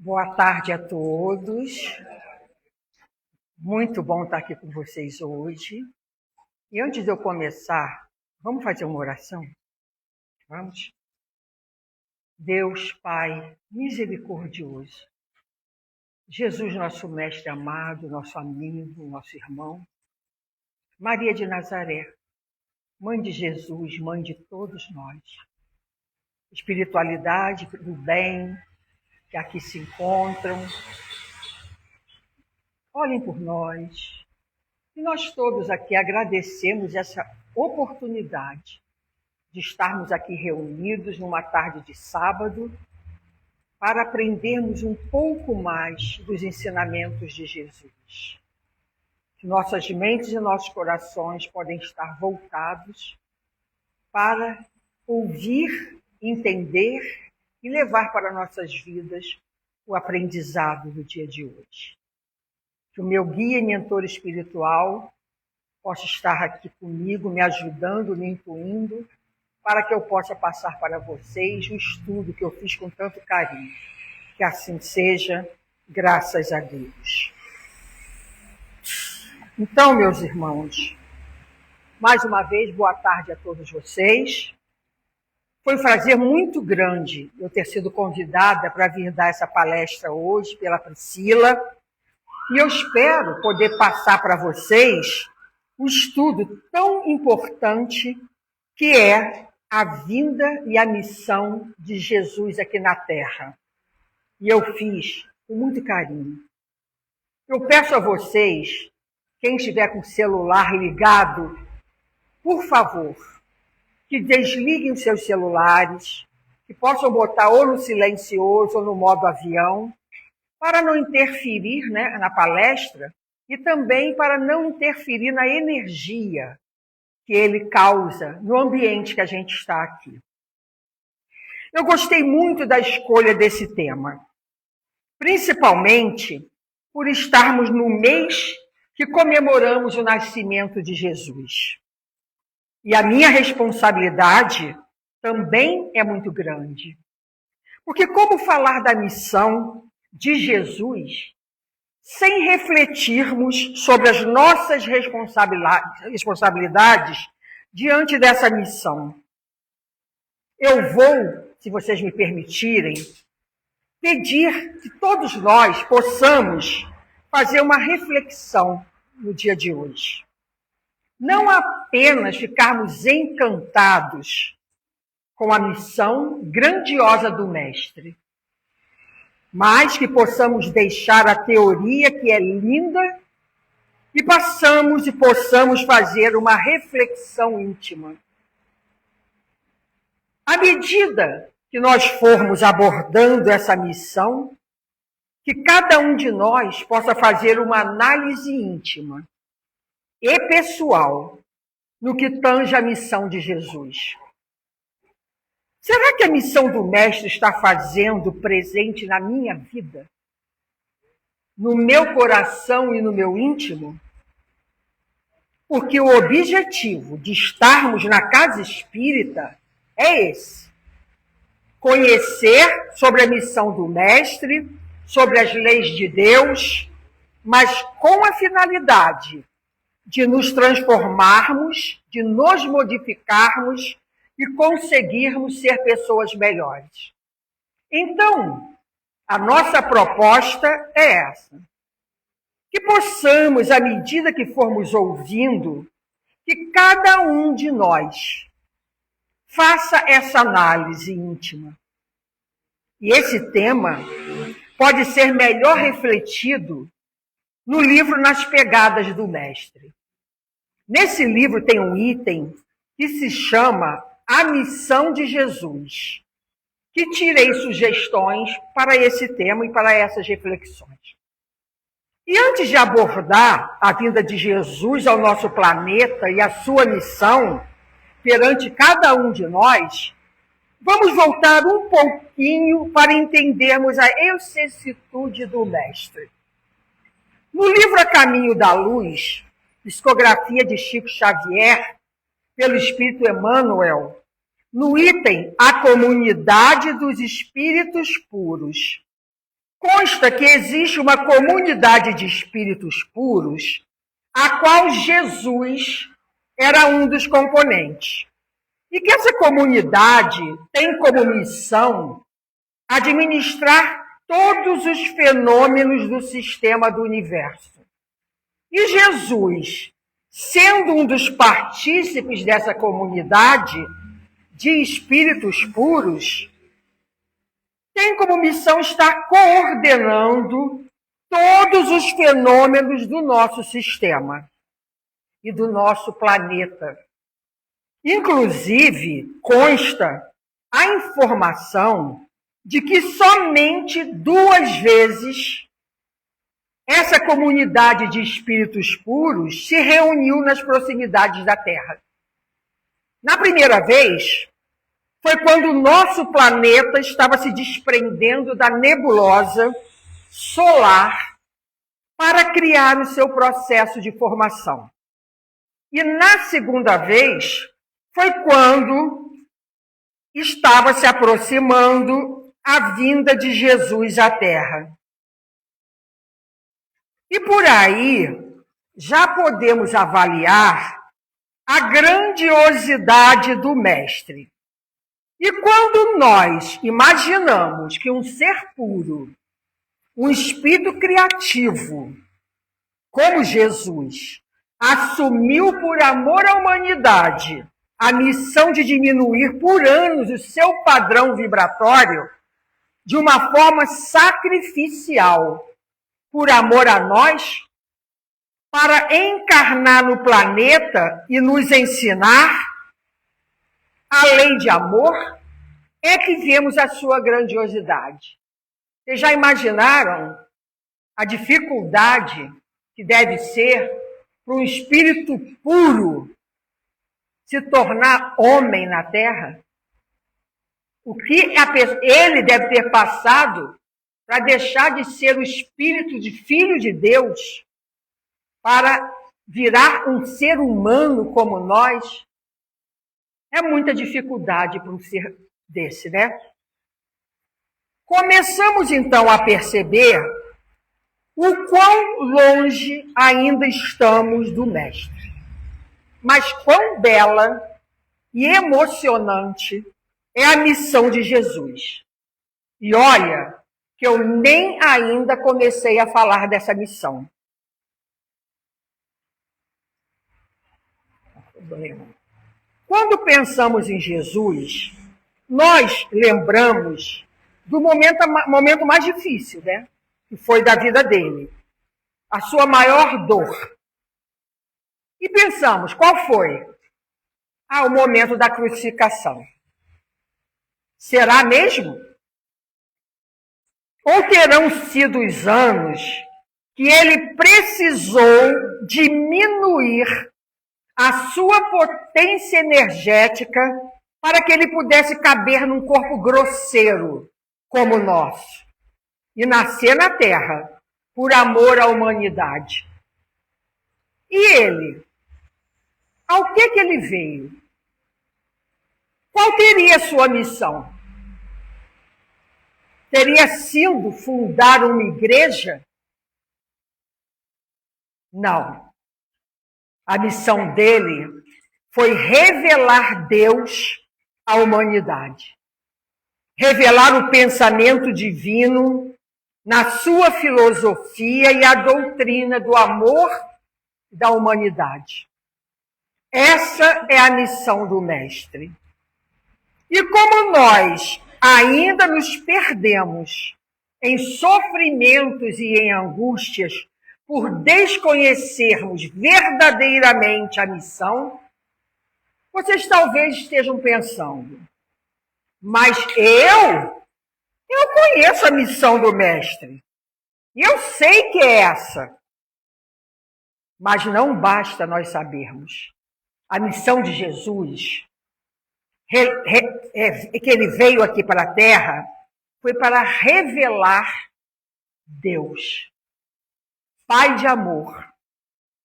Boa tarde a todos. Muito bom estar aqui com vocês hoje. E antes de eu começar, vamos fazer uma oração? Vamos? Deus, Pai misericordioso, Jesus, nosso mestre amado, nosso amigo, nosso irmão, Maria de Nazaré, mãe de Jesus, mãe de todos nós, espiritualidade do bem que aqui se encontram, olhem por nós. E nós todos aqui agradecemos essa oportunidade de estarmos aqui reunidos numa tarde de sábado para aprendermos um pouco mais dos ensinamentos de Jesus. Que nossas mentes e nossos corações podem estar voltados para ouvir, entender e levar para nossas vidas o aprendizado do dia de hoje. Que o meu guia e mentor espiritual possa estar aqui comigo, me ajudando, me intuindo, para que eu possa passar para vocês o estudo que eu fiz com tanto carinho. Que assim seja, graças a Deus. Então, meus irmãos, mais uma vez, boa tarde a todos vocês. Foi um prazer muito grande eu ter sido convidada para vir dar essa palestra hoje pela Priscila. E eu espero poder passar para vocês um estudo tão importante que é a vinda e a missão de Jesus aqui na Terra. E eu fiz com muito carinho. Eu peço a vocês, quem estiver com o celular ligado, por favor, que desliguem os seus celulares, que possam botar ou no silencioso ou no modo avião, para não interferir, na palestra e também para não interferir na energia que ele causa no ambiente que a gente está aqui. Eu gostei muito da escolha desse tema, principalmente por estarmos no mês que comemoramos o nascimento de Jesus. E a minha responsabilidade também é muito grande. Porque como falar da missão de Jesus sem refletirmos sobre as nossas responsabilidades diante dessa missão? Eu vou, se vocês me permitirem, pedir que todos nós possamos fazer uma reflexão no dia de hoje. Não apenas ficarmos encantados com a missão grandiosa do Mestre, mas que possamos deixar a teoria, que é linda, e possamos fazer uma reflexão íntima. À medida que nós formos abordando essa missão, que cada um de nós possa fazer uma análise íntima e pessoal no que tange a missão de Jesus. Será que a missão do Mestre está fazendo presente na minha vida? No meu coração e no meu íntimo? Porque o objetivo de estarmos na casa espírita é esse. Conhecer sobre a missão do Mestre, sobre as leis de Deus, mas com a finalidade de nos transformarmos, de nos modificarmos e conseguirmos ser pessoas melhores. Então, a nossa proposta é essa. Que possamos, à medida que formos ouvindo, que cada um de nós faça essa análise íntima. E esse tema pode ser melhor refletido no livro Nas Pegadas do Mestre. Nesse livro tem um item que se chama A Missão de Jesus, que tirei sugestões para esse tema e para essas reflexões. E antes de abordar a vinda de Jesus ao nosso planeta e a sua missão perante cada um de nós, vamos voltar um pouquinho para entendermos a vicissitude do Mestre. No livro A Caminho da Luz, psicografia de Chico Xavier, pelo Espírito Emmanuel, no item A Comunidade dos Espíritos Puros, consta que existe uma comunidade de espíritos puros, a qual Jesus era um dos componentes. E que essa comunidade tem como missão administrar todos os fenômenos do sistema do universo. E Jesus, sendo um dos partícipes dessa comunidade de espíritos puros, tem como missão estar coordenando todos os fenômenos do nosso sistema e do nosso planeta. Inclusive, consta a informação de que somente 2 vezes essa comunidade de espíritos puros se reuniu nas proximidades da Terra. Na primeira vez, foi quando o nosso planeta estava se desprendendo da nebulosa solar para criar o seu processo de formação. E na segunda vez, foi quando estava se aproximando a vinda de Jesus à Terra. E por aí já podemos avaliar a grandiosidade do Mestre. E quando nós imaginamos que um ser puro, um espírito criativo, como Jesus, assumiu por amor à humanidade a missão de diminuir por anos o seu padrão vibratório de uma forma sacrificial, por amor a nós, para encarnar no planeta e nos ensinar a lei de amor, é que vemos a sua grandiosidade. Vocês já imaginaram a dificuldade que deve ser para um espírito puro se tornar homem na Terra? O que ele deve ter passado para deixar de ser o espírito de filho de Deus para virar um ser humano como nós? É muita dificuldade para um ser desse, né? Começamos então a perceber o quão longe ainda estamos do Mestre. Mas quão bela e emocionante é a missão de Jesus. E olha, que eu nem ainda comecei a falar dessa missão. Quando pensamos em Jesus, nós lembramos do momento mais difícil, né? Que foi da vida dele. A sua maior dor. E pensamos, qual foi? O momento da crucificação. Será mesmo? Ou terão sido os anos que ele precisou diminuir a sua potência energética para que ele pudesse caber num corpo grosseiro como o nosso e nascer na Terra por amor à humanidade? E ele? Ao que ele veio? Qual teria a sua missão? Teria sido fundar uma igreja? Não. A missão dele foi revelar Deus à humanidade. Revelar o pensamento divino na sua filosofia e a doutrina do amor da humanidade. Essa é a missão do Mestre. E como nós ainda nos perdemos em sofrimentos e em angústias por desconhecermos verdadeiramente a missão, vocês talvez estejam pensando, mas eu conheço a missão do Mestre. Eu sei que é essa. Mas não basta nós sabermos. A missão de Jesus, que ele veio aqui para a Terra, foi para revelar Deus, Pai de amor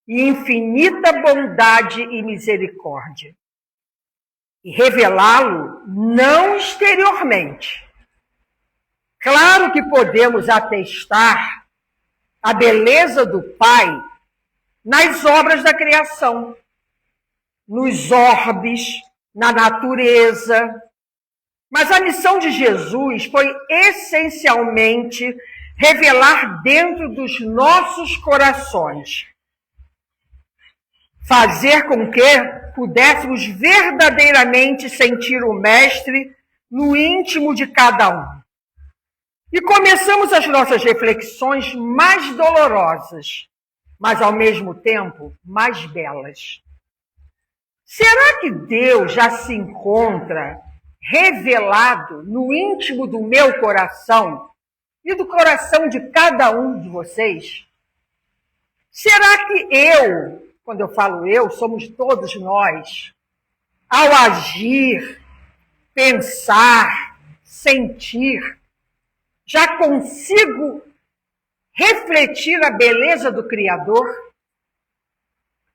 e infinita bondade e misericórdia. E revelá-lo não exteriormente. Claro que podemos atestar a beleza do Pai nas obras da criação, nos orbes, na natureza. Mas a missão de Jesus foi essencialmente revelar dentro dos nossos corações, fazer com que pudéssemos verdadeiramente sentir o Mestre no íntimo de cada um. E começamos as nossas reflexões mais dolorosas, mas ao mesmo tempo mais belas. Será que Deus já se encontra revelado no íntimo do meu coração e do coração de cada um de vocês? Será que eu, quando eu falo eu, somos todos nós, ao agir, pensar, sentir, já consigo refletir a beleza do Criador?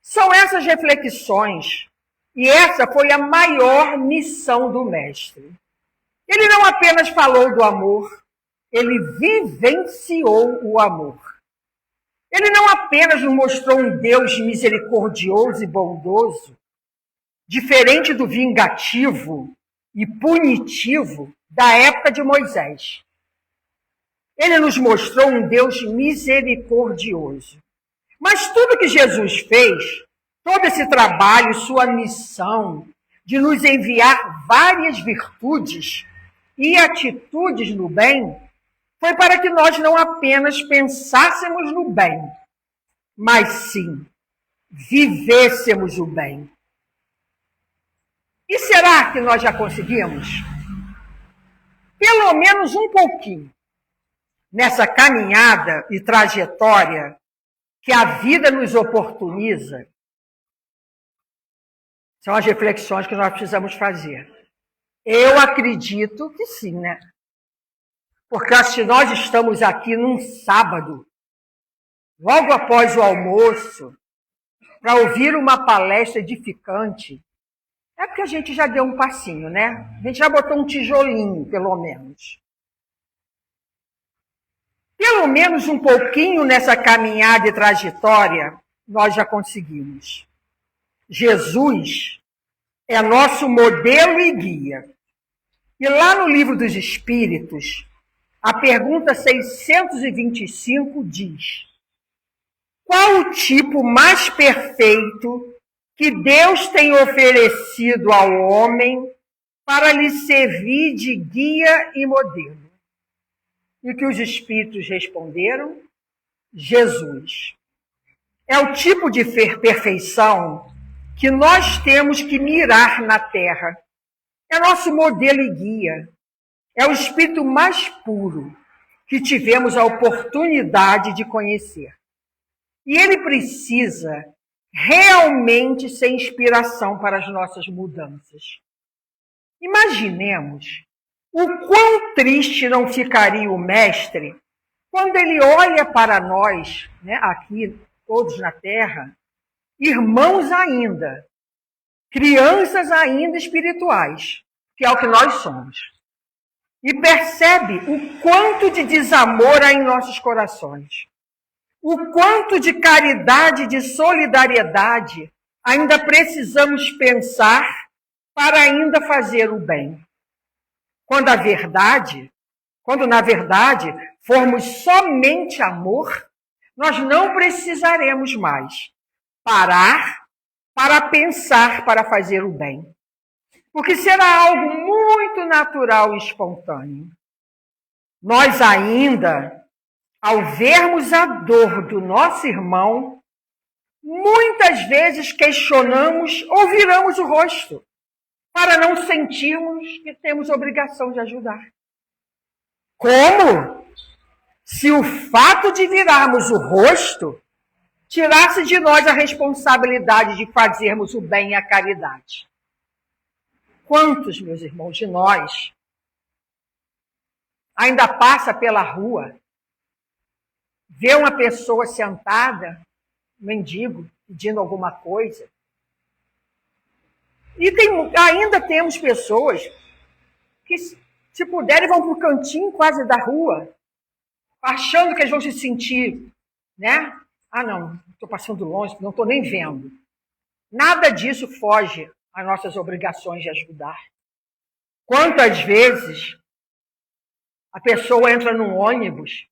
São essas reflexões, e essa foi a maior missão do Mestre. Ele não apenas falou do amor, ele vivenciou o amor. Ele não apenas nos mostrou um Deus misericordioso e bondoso, diferente do vingativo e punitivo da época de Moisés. Ele nos mostrou um Deus misericordioso. Mas tudo que Jesus fez, todo esse trabalho, sua missão de nos enviar várias virtudes e atitudes no bem, foi para que nós não apenas pensássemos no bem, mas sim vivêssemos o bem. E será que nós já conseguimos? Pelo menos um pouquinho nessa caminhada e trajetória que a vida nos oportuniza. São as reflexões que nós precisamos fazer. Eu acredito que sim, né? Porque se nós estamos aqui num sábado, logo após o almoço, para ouvir uma palestra edificante, é porque a gente já deu um passinho, né? A gente já botou um tijolinho, pelo menos. Pelo menos um pouquinho nessa caminhada e trajetória, nós já conseguimos. Jesus é nosso modelo e guia. E lá no Livro dos Espíritos, a pergunta 625 diz: qual o tipo mais perfeito que Deus tem oferecido ao homem para lhe servir de guia e modelo? E que os Espíritos responderam: Jesus. É o tipo de perfeição que nós temos que mirar na Terra. É nosso modelo e guia. É o Espírito mais puro que tivemos a oportunidade de conhecer. E ele precisa realmente ser inspiração para as nossas mudanças. Imaginemos o quão triste não ficaria o Mestre quando ele olha para nós, né, aqui, todos na Terra, irmãos ainda, crianças ainda espirituais, que é o que nós somos, e percebe o quanto de desamor há em nossos corações, o quanto de caridade, de solidariedade ainda precisamos pensar para ainda fazer o bem. Quando na verdade formos somente amor, nós não precisaremos mais parar para pensar para fazer o bem. Porque será algo muito natural e espontâneo. Nós ainda, ao vermos a dor do nosso irmão, muitas vezes questionamos ou viramos o rosto, para não sentirmos que temos obrigação de ajudar. Como? Se o fato de virarmos o rosto tirasse de nós a responsabilidade de fazermos o bem e a caridade. Quantos, meus irmãos, de nós ainda passa pela rua, vê uma pessoa sentada, mendigo, pedindo alguma coisa, e ainda temos pessoas que, se puderem, vão para o cantinho quase da rua achando que eles vão se sentir, né? Ah, não, estou passando longe, não estou nem vendo. Nada disso foge às nossas obrigações de ajudar. Quantas vezes a pessoa entra num ônibus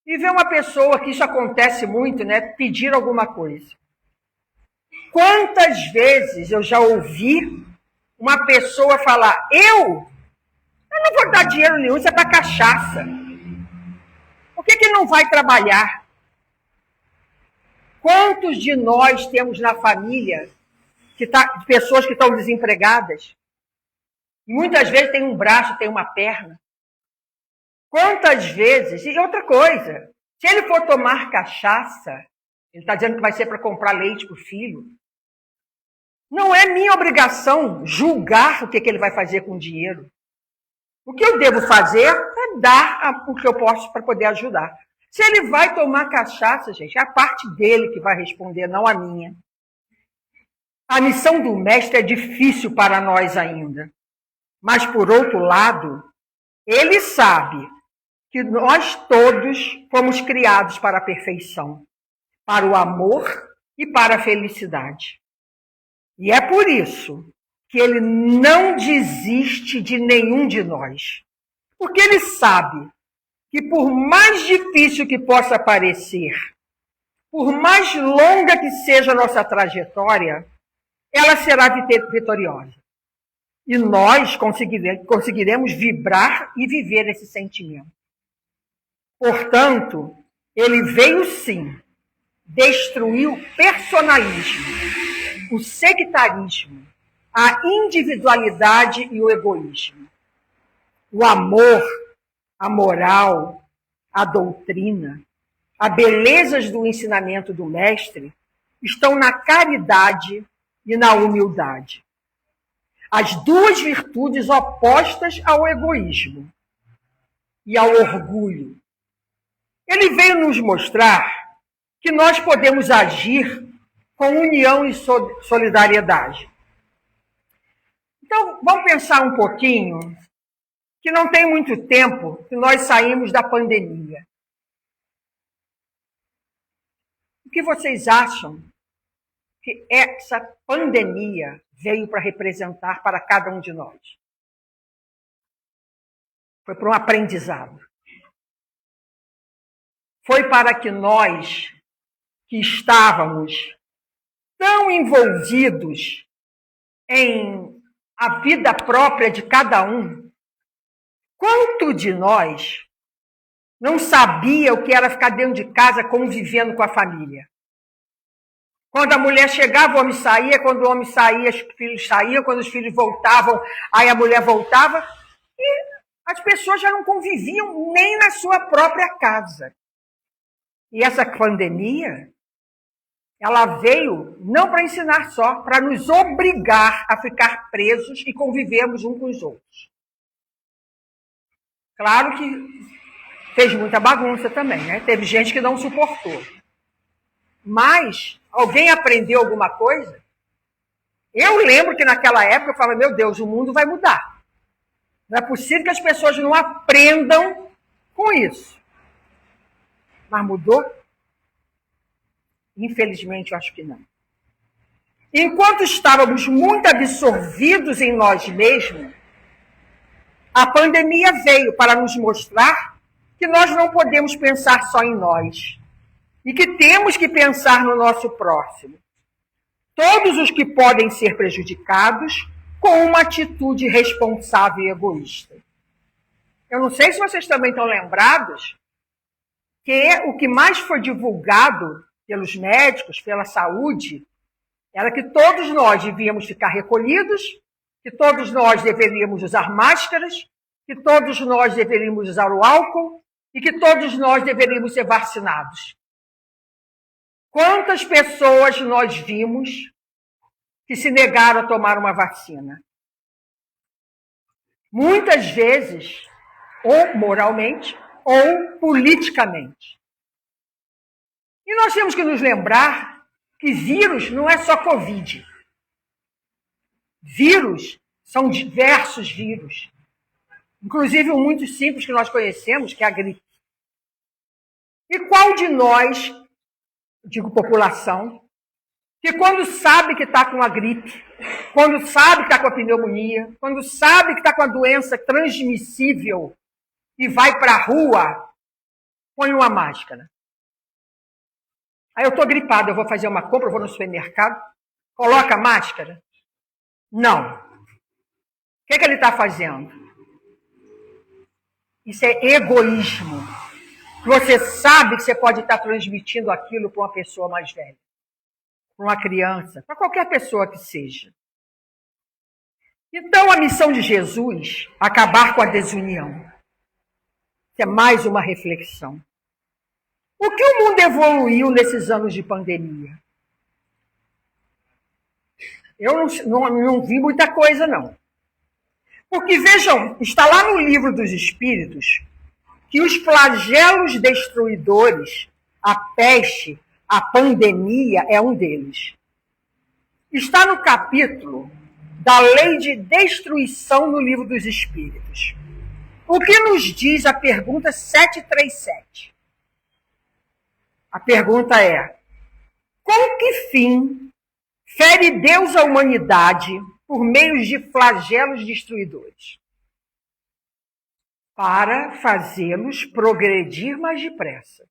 e vê uma pessoa, que isso acontece muito, né? Pedir alguma coisa. Quantas vezes eu já ouvi uma pessoa falar, eu não vou dar dinheiro nenhum, isso é para cachaça. Por que não vai trabalhar? Quantos de nós temos na família pessoas que estão desempregadas? E muitas vezes tem um braço, tem uma perna. Quantas vezes? E outra coisa, se ele for tomar cachaça, ele está dizendo que vai ser para comprar leite para o filho, não é minha obrigação julgar o que ele vai fazer com o dinheiro. O que eu devo fazer é dar o que eu posso para poder ajudar. Se ele vai tomar cachaça, gente, é a parte dele que vai responder, não a minha. A missão do mestre é difícil para nós ainda. Mas, por outro lado, ele sabe que nós todos fomos criados para a perfeição, para o amor e para a felicidade. E é por isso que ele não desiste de nenhum de nós. Porque ele sabe que por mais difícil que possa parecer, por mais longa que seja a nossa trajetória, ela será vitoriosa. E nós conseguiremos vibrar e viver esse sentimento. Portanto, ele veio sim destruir o personalismo, o sectarismo, a individualidade e o egoísmo. O amor, a moral, a doutrina, as belezas do ensinamento do mestre estão na caridade e na humildade. As duas virtudes opostas ao egoísmo e ao orgulho. Ele veio nos mostrar que nós podemos agir com união e solidariedade. Então, vamos pensar um pouquinho, que não tem muito tempo que nós saímos da pandemia. O que vocês acham que essa pandemia veio para representar para cada um de nós? Foi para um aprendizado. Foi para que nós, que estávamos tão envolvidos em a vida própria de cada um, quanto de nós não sabia o que era ficar dentro de casa convivendo com a família? Quando a mulher chegava, o homem saía, quando o homem saía, os filhos saíam, quando os filhos voltavam, aí a mulher voltava. E as pessoas já não conviviam nem na sua própria casa. E essa pandemia, ela veio não para ensinar só, para nos obrigar a ficar presos e convivermos uns com os outros. Claro que fez muita bagunça também, né? Teve gente que não suportou. Mas alguém aprendeu alguma coisa? Eu lembro que naquela época eu falava, meu Deus, o mundo vai mudar. Não é possível que as pessoas não aprendam com isso. Mas mudou? Infelizmente, eu acho que não. Enquanto estávamos muito absorvidos em nós mesmos, a pandemia veio para nos mostrar que nós não podemos pensar só em nós e que temos que pensar no nosso próximo. Todos os que podem ser prejudicados com uma atitude responsável e egoísta. Eu não sei se vocês também estão lembrados que o que mais foi divulgado pelos médicos, pela saúde, era que todos nós devíamos ficar recolhidos, que todos nós deveríamos usar máscaras, que todos nós deveríamos usar o álcool e que todos nós deveríamos ser vacinados. Quantas pessoas nós vimos que se negaram a tomar uma vacina? Muitas vezes, ou moralmente, ou politicamente. E nós temos que nos lembrar que vírus não é só Covid. Vírus são diversos vírus. Inclusive um muito simples que nós conhecemos, que é a gripe. E qual de nós, digo população, que quando sabe que está com a gripe, quando sabe que está com a pneumonia, quando sabe que está com a doença transmissível e vai para a rua, põe uma máscara. Aí eu estou gripada, eu vou fazer uma compra, eu vou no supermercado, coloca a máscara? Não. O que ele está fazendo? Isso é egoísmo. Você sabe que você pode estar transmitindo aquilo para uma pessoa mais velha, para uma criança, para qualquer pessoa que seja. Então, a missão de Jesus, acabar com a desunião. Isso é mais uma reflexão. O que o mundo evoluiu nesses anos de pandemia? Eu não vi muita coisa, não. Porque, vejam, está lá no Livro dos Espíritos que os flagelos destruidores, a peste, a pandemia, é um deles. Está no capítulo da lei de destruição no Livro dos Espíritos. O que nos diz a pergunta 737? A pergunta é: com que fim fere Deus a humanidade por meio de flagelos destruidores? Para fazê-los progredir mais depressa.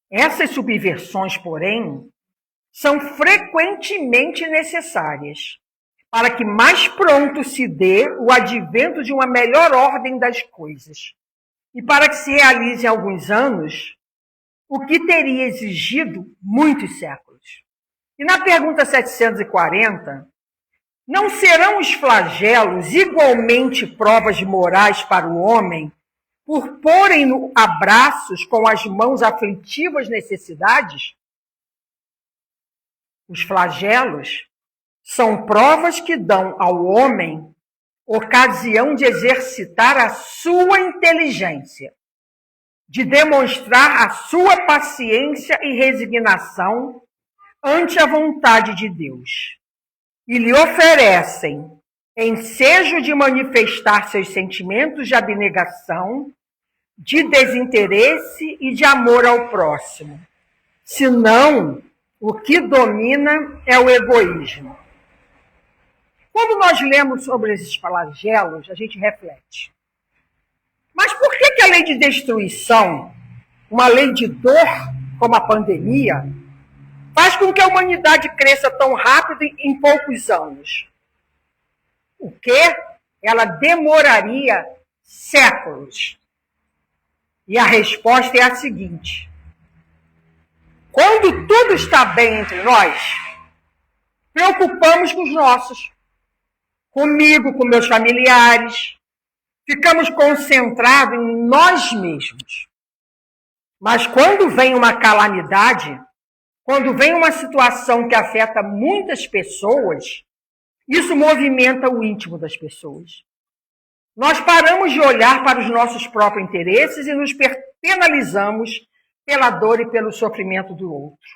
Essas subversões, porém, são frequentemente necessárias para que mais pronto se dê o advento de uma melhor ordem das coisas e para que se realize em alguns anos o que teria exigido muitos séculos. E na pergunta 740, não serão os flagelos igualmente provas morais para o homem por porem-no a braços com as mãos aflitivas necessidades? Os flagelos são provas que dão ao homem ocasião de exercitar a sua inteligência, de demonstrar a sua paciência e resignação ante a vontade de Deus. E lhe oferecem ensejo de manifestar seus sentimentos de abnegação, de desinteresse e de amor ao próximo. Senão, o que domina é o egoísmo. Quando nós lemos sobre esses flagelos, a gente reflete. Mas por que a lei de destruição, uma lei de dor como a pandemia, faz com que a humanidade cresça tão rápido em poucos anos? O quê? Ela demoraria séculos. E a resposta é a seguinte: quando tudo está bem entre nós, preocupamos com os nossos, comigo, com meus familiares, ficamos concentrados em nós mesmos. Mas quando vem uma calamidade, quando vem uma situação que afeta muitas pessoas, isso movimenta o íntimo das pessoas. Nós paramos de olhar para os nossos próprios interesses e nos penalizamos pela dor e pelo sofrimento do outro.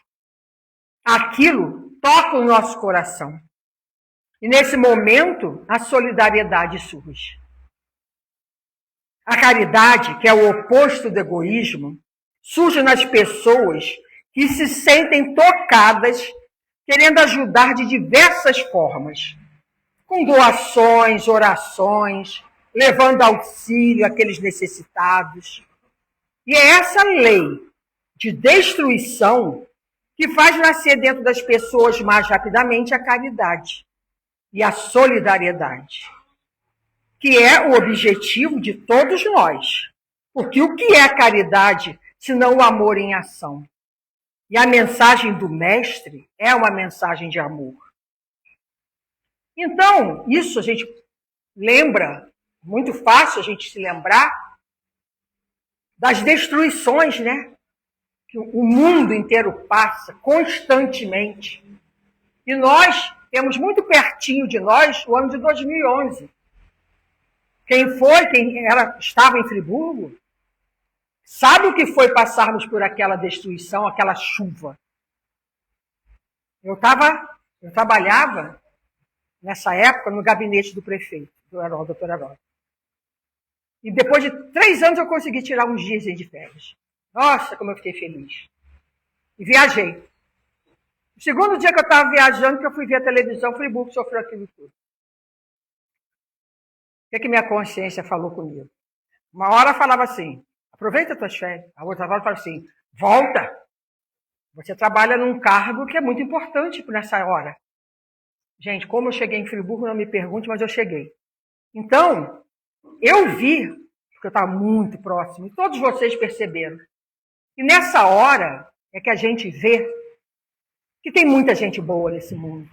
Aquilo toca o nosso coração. E nesse momento, a solidariedade surge. A caridade, que é o oposto do egoísmo, surge nas pessoas que se sentem tocadas, querendo ajudar de diversas formas, com doações, orações, levando auxílio àqueles necessitados. E é essa lei de destruição que faz nascer dentro das pessoas mais rapidamente a caridade e a solidariedade, que é o objetivo de todos nós. Porque o que é a caridade, senão o amor em ação? E a mensagem do Mestre é uma mensagem de amor. Então, isso a gente lembra, muito fácil a gente se lembrar das destruições, né? Que o mundo inteiro passa constantemente. E nós temos muito pertinho de nós o ano de 2011. Quem estava em Friburgo, sabe o que foi passarmos por aquela destruição, aquela chuva. Eu trabalhava nessa época no gabinete do prefeito, do doutor Herói. E depois de 3 anos eu consegui tirar uns dias de férias. Nossa, como eu fiquei feliz. E viajei. O segundo dia que eu estava viajando, que eu fui ver a televisão, Friburgo sofreu aquilo tudo. O que minha consciência falou comigo? Uma hora falava assim, aproveita as tuas férias. A outra hora falava assim, volta. Você trabalha num cargo que é muito importante nessa hora. Gente, como eu cheguei em Friburgo, não me pergunte, mas eu cheguei. Então, eu vi, porque eu estava muito próximo, e todos vocês perceberam. E nessa hora é que a gente vê que tem muita gente boa nesse mundo.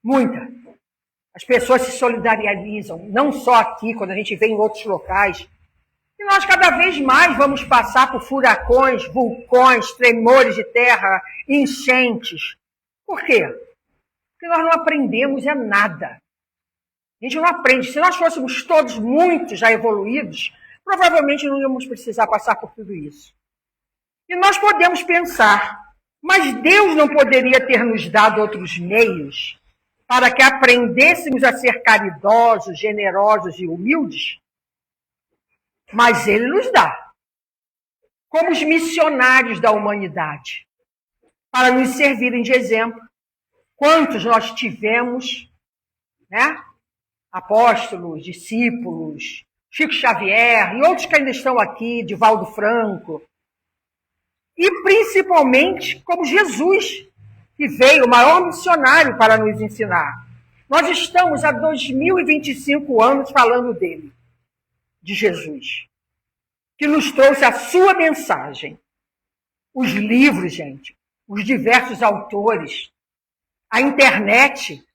Muita. As pessoas se solidarizam, não só aqui, quando a gente vê em outros locais. E nós cada vez mais vamos passar por furacões, vulcões, tremores de terra, enchentes. Por quê? Porque nós não aprendemos nada. A gente não aprende. Se nós fôssemos todos muito já evoluídos, provavelmente não íamos precisar passar por tudo isso. E nós podemos pensar, mas Deus não poderia ter nos dado outros meios para que aprendêssemos a ser caridosos, generosos e humildes? Mas Ele nos dá, como os missionários da humanidade, para nos servirem de exemplo. Quantos nós tivemos, né? Apóstolos, discípulos, Chico Xavier e outros que ainda estão aqui, Divaldo Franco. E principalmente como Jesus, que veio, o maior missionário para nos ensinar. Nós estamos há 2025 anos falando dele, de Jesus, que nos trouxe a sua mensagem. Os livros, gente, os diversos autores, a internet,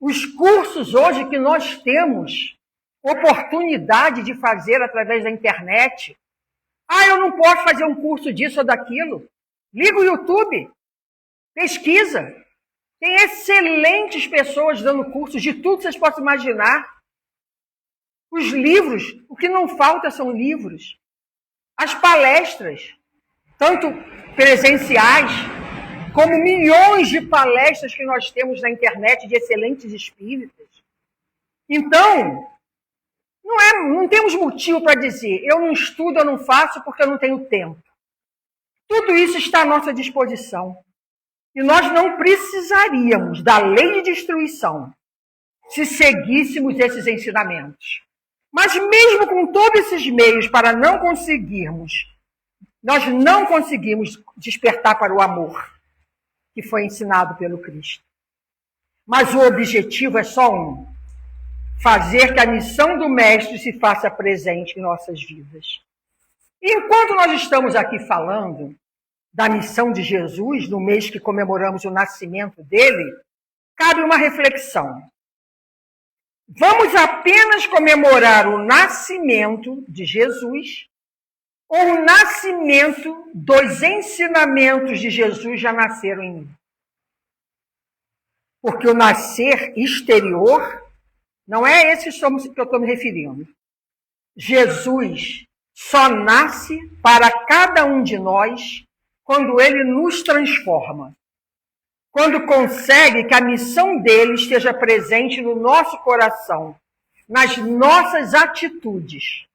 os cursos hoje que nós temos oportunidade de fazer através da internet. Ah, eu não posso fazer um curso disso ou daquilo. Liga o YouTube, pesquisa. Tem excelentes pessoas dando cursos de tudo que vocês possam imaginar. Os livros, o que não falta são livros. As palestras, tanto presenciais, como milhões de palestras que nós temos na internet de excelentes espíritas. Então, não temos motivo para dizer, eu não estudo, eu não faço porque eu não tenho tempo. Tudo isso está à nossa disposição. E nós não precisaríamos da lei de destruição se seguíssemos esses ensinamentos. Mas mesmo com todos esses meios para nós não conseguimos despertar para o amor que foi ensinado pelo Cristo. Mas o objetivo é só um: fazer que a missão do Mestre se faça presente em nossas vidas. E enquanto nós estamos aqui falando da missão de Jesus, no mês que comemoramos o nascimento dele, cabe uma reflexão. Vamos apenas comemorar o nascimento de Jesus ou o nascimento dos ensinamentos de Jesus já nasceram em mim? Porque o nascer exterior não é esse que eu estou me referindo. Jesus só nasce para cada um de nós quando ele nos transforma. Quando consegue que a missão dele esteja presente no nosso coração, nas nossas atitudes.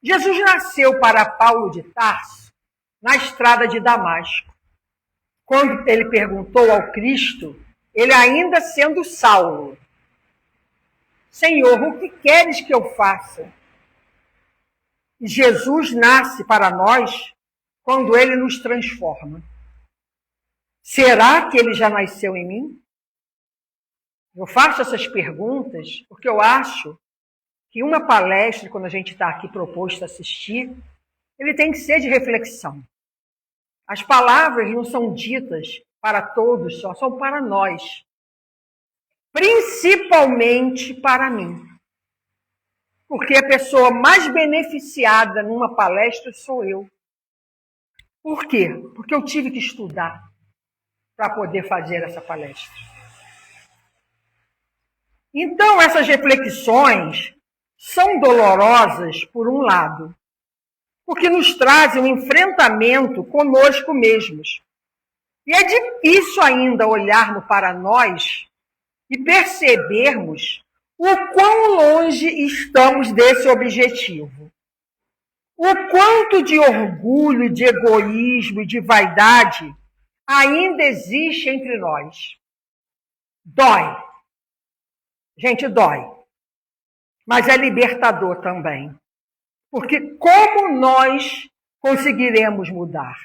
Jesus nasceu para Paulo de Tarso na estrada de Damasco. Quando ele perguntou ao Cristo, ele ainda sendo Saulo: Senhor, o que queres que eu faça? E Jesus nasce para nós quando ele nos transforma. Será que ele já nasceu em mim? Eu faço essas perguntas porque eu acho que uma palestra, quando a gente está aqui proposto a assistir, ele tem que ser de reflexão. As palavras não são ditas para todos só, são para nós. Principalmente para mim. Porque a pessoa mais beneficiada numa palestra sou eu. Por quê? Porque eu tive que estudar para poder fazer essa palestra. Então, essas reflexões são dolorosas, por um lado, porque nos trazem um enfrentamento conosco mesmos. E é difícil ainda olharmos para nós e percebermos o quão longe estamos desse objetivo. o quanto de orgulho, de egoísmo e de vaidade ainda existe entre nós. Dói. Gente, dói. Mas é libertador também. Porque como nós conseguiremos mudar?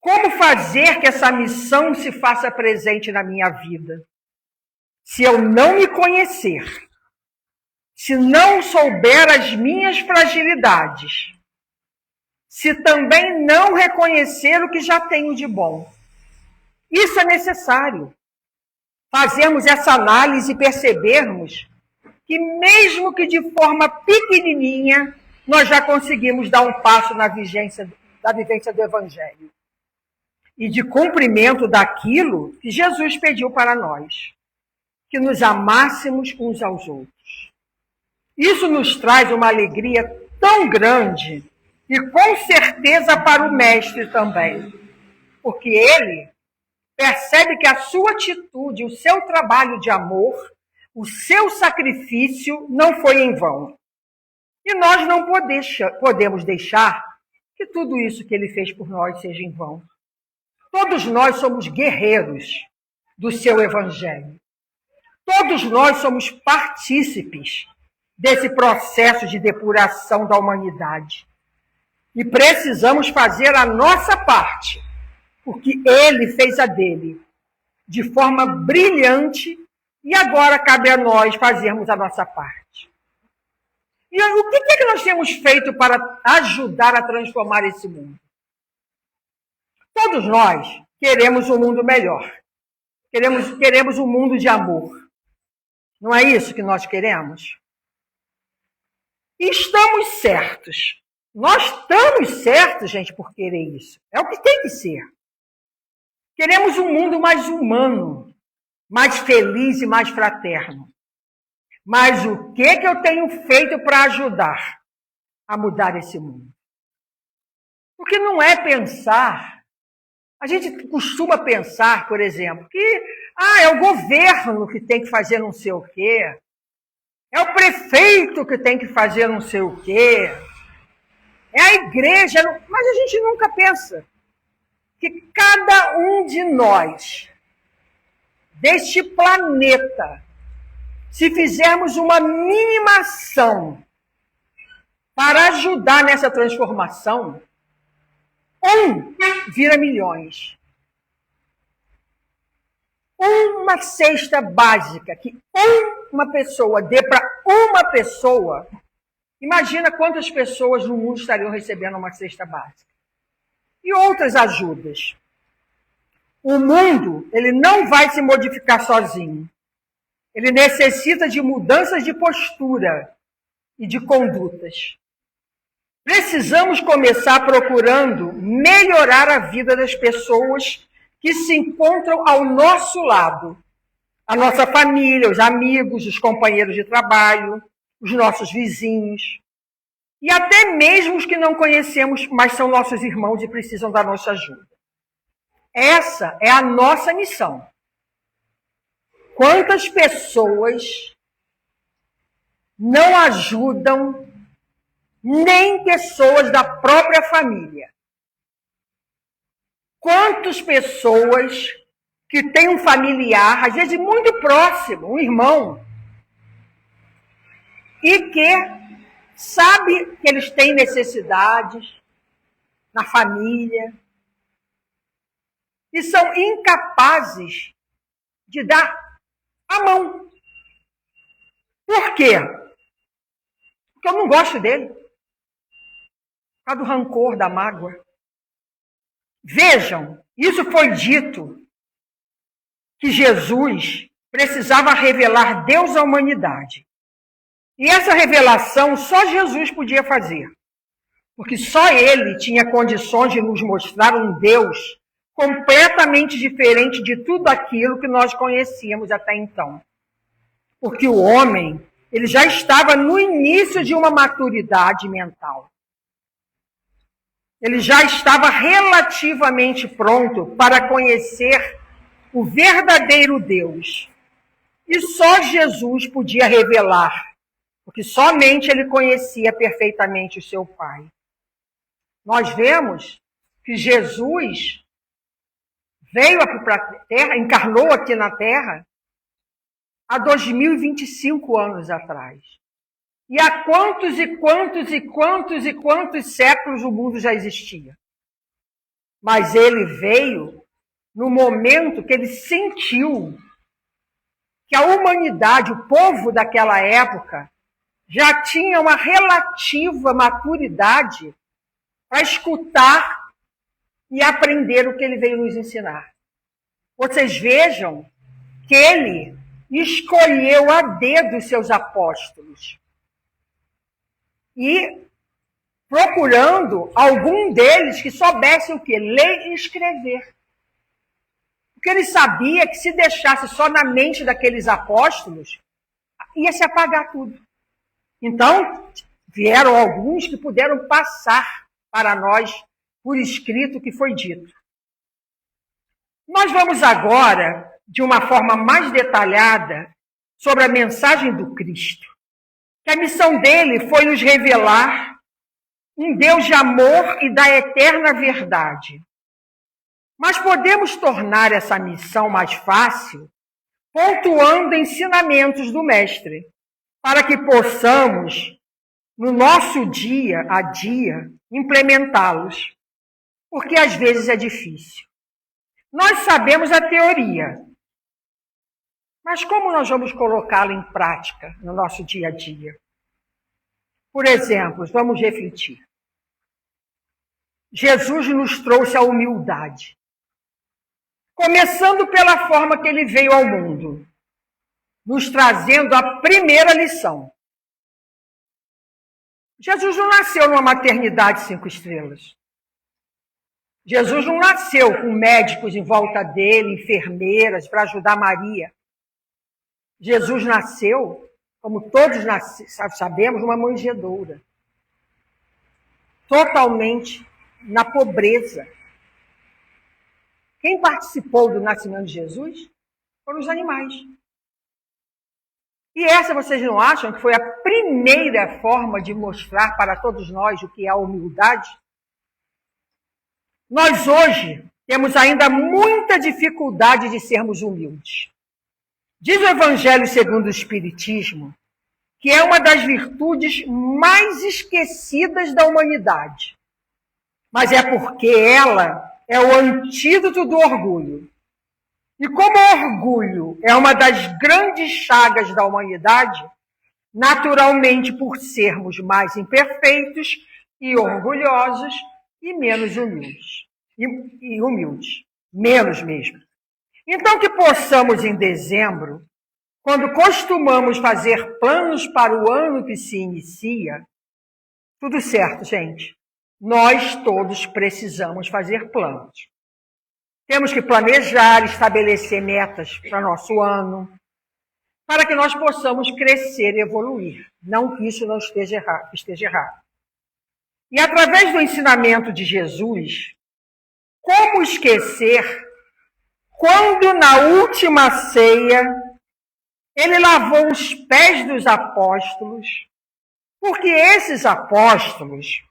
Como fazer que essa missão se faça presente na minha vida? Se eu não me conhecer, se não souber as minhas fragilidades, se também não reconhecer o que já tenho de bom. Isso é necessário. Fazermos essa análise e percebermos que mesmo que de forma pequenininha, nós já conseguimos dar um passo na vivência do Evangelho. E de cumprimento daquilo que Jesus pediu para nós, que nos amássemos uns aos outros. Isso nos traz uma alegria tão grande e com certeza para o Mestre também, porque ele percebe que a sua atitude, o seu trabalho de amor, o seu sacrifício não foi em vão. E nós não podemos deixar que tudo isso que ele fez por nós seja em vão. Todos nós somos guerreiros do seu Evangelho. Todos nós somos partícipes desse processo de depuração da humanidade. E precisamos fazer a nossa parte, porque ele fez a dele de forma brilhante e agora cabe a nós fazermos a nossa parte. E o que é que nós temos feito para ajudar a transformar esse mundo? Todos nós queremos um mundo melhor. Queremos um mundo de amor. Não é isso que nós queremos? E estamos certos. Nós estamos certos, gente, por querer isso. É o que tem que ser. Queremos um mundo mais humano, mais feliz e mais fraterno. Mas o que eu tenho feito para ajudar a mudar esse mundo? Porque não é pensar. A gente costuma pensar, por exemplo, que é o governo que tem que fazer não sei o quê. É o prefeito que tem que fazer não sei o quê. É a igreja. Mas a gente nunca pensa que cada um de nós, deste planeta, se fizermos uma mínima ação para ajudar nessa transformação, vira milhões. Uma cesta básica que uma pessoa dê para uma pessoa, imagina quantas pessoas no mundo estariam recebendo uma cesta básica. E outras ajudas. O mundo, ele não vai se modificar sozinho. Ele necessita de mudanças de postura e de condutas. Precisamos começar procurando melhorar a vida das pessoas que se encontram ao nosso lado. A nossa família, os amigos, os companheiros de trabalho, os nossos vizinhos. E até mesmo os que não conhecemos, mas são nossos irmãos e precisam da nossa ajuda. Essa é a nossa missão. Quantas pessoas não ajudam nem pessoas da própria família? Quantas pessoas que têm um familiar, às vezes muito próximo, um irmão, e que sabe que eles têm necessidades na família e são incapazes de dar a mão. Por quê? Porque eu não gosto dele. Por causa do rancor, da mágoa. Vejam, isso foi dito que Jesus precisava revelar Deus à humanidade. E essa revelação só Jesus podia fazer. Porque só ele tinha condições de nos mostrar um Deus completamente diferente de tudo aquilo que nós conhecíamos até então. Porque o homem, ele já estava no início de uma maturidade mental. Ele já estava relativamente pronto para conhecer o verdadeiro Deus. E só Jesus podia revelar porque somente ele conhecia perfeitamente o seu Pai. Nós vemos que Jesus veio para a Terra, encarnou aqui na Terra, há 2025 anos atrás. E há quantos e quantos e quantos e quantos séculos o mundo já existia? Mas ele veio no momento que ele sentiu que a humanidade, o povo daquela época, já tinha uma relativa maturidade para escutar e aprender o que ele veio nos ensinar. Vocês vejam que ele escolheu a dedo os seus apóstolos e procurando algum deles que soubessem o quê? Ler e escrever. Porque ele sabia que se deixasse só na mente daqueles apóstolos, ia se apagar tudo. Então, vieram alguns que puderam passar para nós por escrito o que foi dito. Nós vamos agora, de uma forma mais detalhada, sobre a mensagem do Cristo. Que a missão dele foi nos revelar um Deus de amor e da eterna verdade. Mas podemos tornar essa missão mais fácil pontuando ensinamentos do Mestre, para que possamos, no nosso dia a dia, implementá-los, porque às vezes é difícil. Nós sabemos a teoria, mas como nós vamos colocá-la em prática no nosso dia a dia? Por exemplo, vamos refletir. Jesus nos trouxe a humildade, começando pela forma que ele veio ao mundo, nos trazendo a primeira lição. Jesus não nasceu numa maternidade 5 estrelas. Jesus não nasceu com médicos em volta dele, enfermeiras para ajudar Maria. Jesus nasceu, como todos sabemos, numa manjedoura. Totalmente na pobreza. Quem participou do nascimento de Jesus foram os animais. E essa, vocês não acham que foi a primeira forma de mostrar para todos nós o que é a humildade? Nós hoje temos ainda muita dificuldade de sermos humildes. Diz o Evangelho segundo o Espiritismo que é uma das virtudes mais esquecidas da humanidade. Mas é porque ela é o antídoto do orgulho. E como o orgulho é uma das grandes chagas da humanidade, naturalmente, por sermos mais imperfeitos e orgulhosos e menos humildes. E humildes. Menos mesmo. Então, que possamos, em dezembro, quando costumamos fazer planos para o ano que se inicia, tudo certo, gente. Nós todos precisamos fazer planos. Temos que planejar, estabelecer metas para nosso ano, para que nós possamos crescer e evoluir. Não que isso não esteja errado. E através do ensinamento de Jesus, como esquecer quando na última ceia ele lavou os pés dos apóstolos, porque esses apóstolos,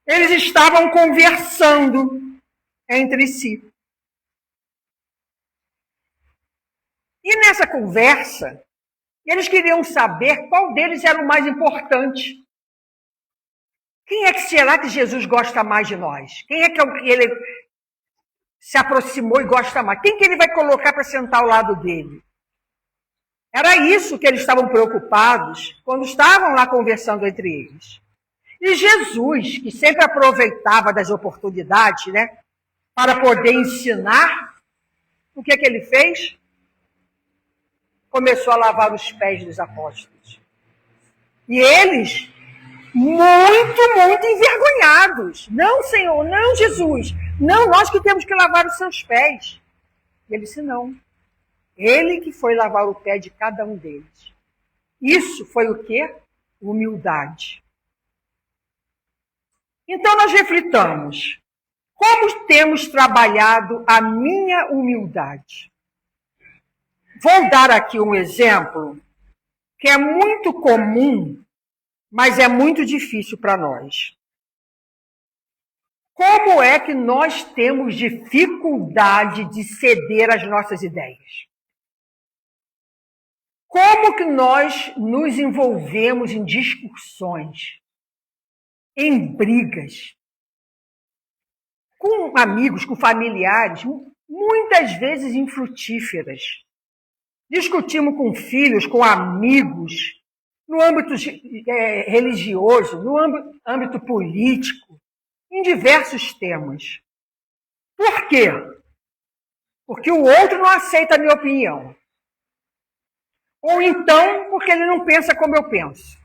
eles estavam conversando entre si. E nessa conversa, eles queriam saber qual deles era o mais importante. Quem é que será que Jesus gosta mais de nós? Quem é que ele se aproximou e gosta mais? Quem que ele vai colocar para sentar ao lado dele? Era isso que eles estavam preocupados quando estavam lá conversando entre eles. E Jesus, que sempre aproveitava das oportunidades, né, para poder ensinar, o que ele fez? Começou a lavar os pés dos apóstolos. E eles, muito envergonhados. Não, Senhor, não, Jesus. Não, nós que temos que lavar os seus pés. E ele disse, não. Ele que foi lavar o pé de cada um deles. Isso foi o quê? Humildade. Então nós reflitamos. Como temos trabalhado a minha humildade? Vou dar aqui um exemplo que é muito comum, mas é muito difícil para nós. Como é que nós temos dificuldade de ceder às nossas ideias? Como que nós nos envolvemos em discussões, em brigas, com amigos, com familiares, muitas vezes infrutíferas. Discutimos com filhos, com amigos, no âmbito religioso, no âmbito político, em diversos temas. Por quê? Porque o outro não aceita a minha opinião. Ou então, porque ele não pensa como eu penso.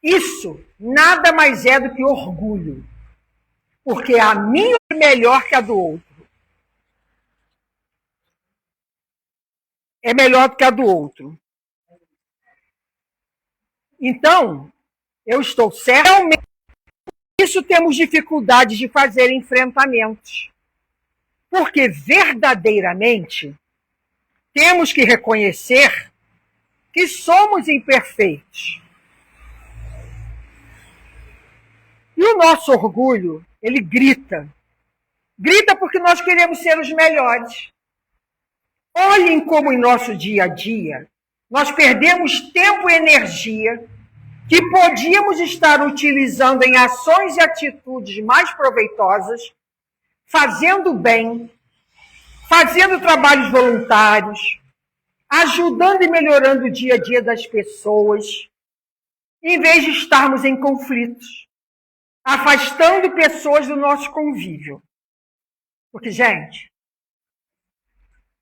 Isso nada mais é do que orgulho. Porque a minha é melhor que a do outro. É melhor do que a do outro. Então, eu estou certo. Realmente, isso temos dificuldade de fazer enfrentamentos. Porque verdadeiramente temos que reconhecer que somos imperfeitos. E o nosso orgulho, ele grita. Grita porque nós queremos ser os melhores. Olhem como em nosso dia a dia nós perdemos tempo e energia que podíamos estar utilizando em ações e atitudes mais proveitosas, fazendo bem, fazendo trabalhos voluntários, ajudando e melhorando o dia a dia das pessoas, em vez de estarmos em conflitos, afastando pessoas do nosso convívio. Porque, gente,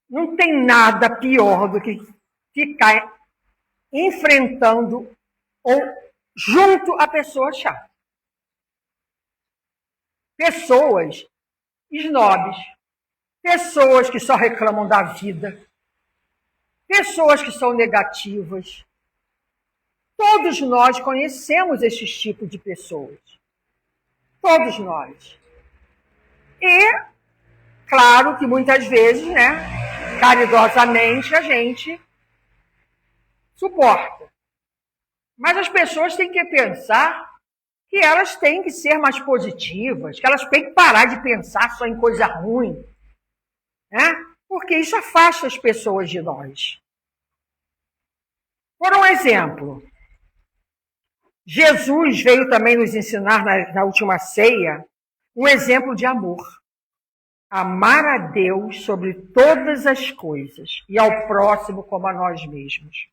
não tem nada pior do que ficar enfrentando ou junto a pessoa chata. Pessoas snobs, pessoas que só reclamam da vida, pessoas que são negativas. Todos nós conhecemos esses tipos de pessoas. Todos nós. E, claro que muitas vezes, caridosamente, a gente suporta. Mas as pessoas têm que pensar que elas têm que ser mais positivas, que elas têm que parar de pensar só em coisa ruim, porque isso afasta as pessoas de nós. Por um exemplo, Jesus veio também nos ensinar na última ceia um exemplo de amor. Amar a Deus sobre todas as coisas e ao próximo como a nós mesmos.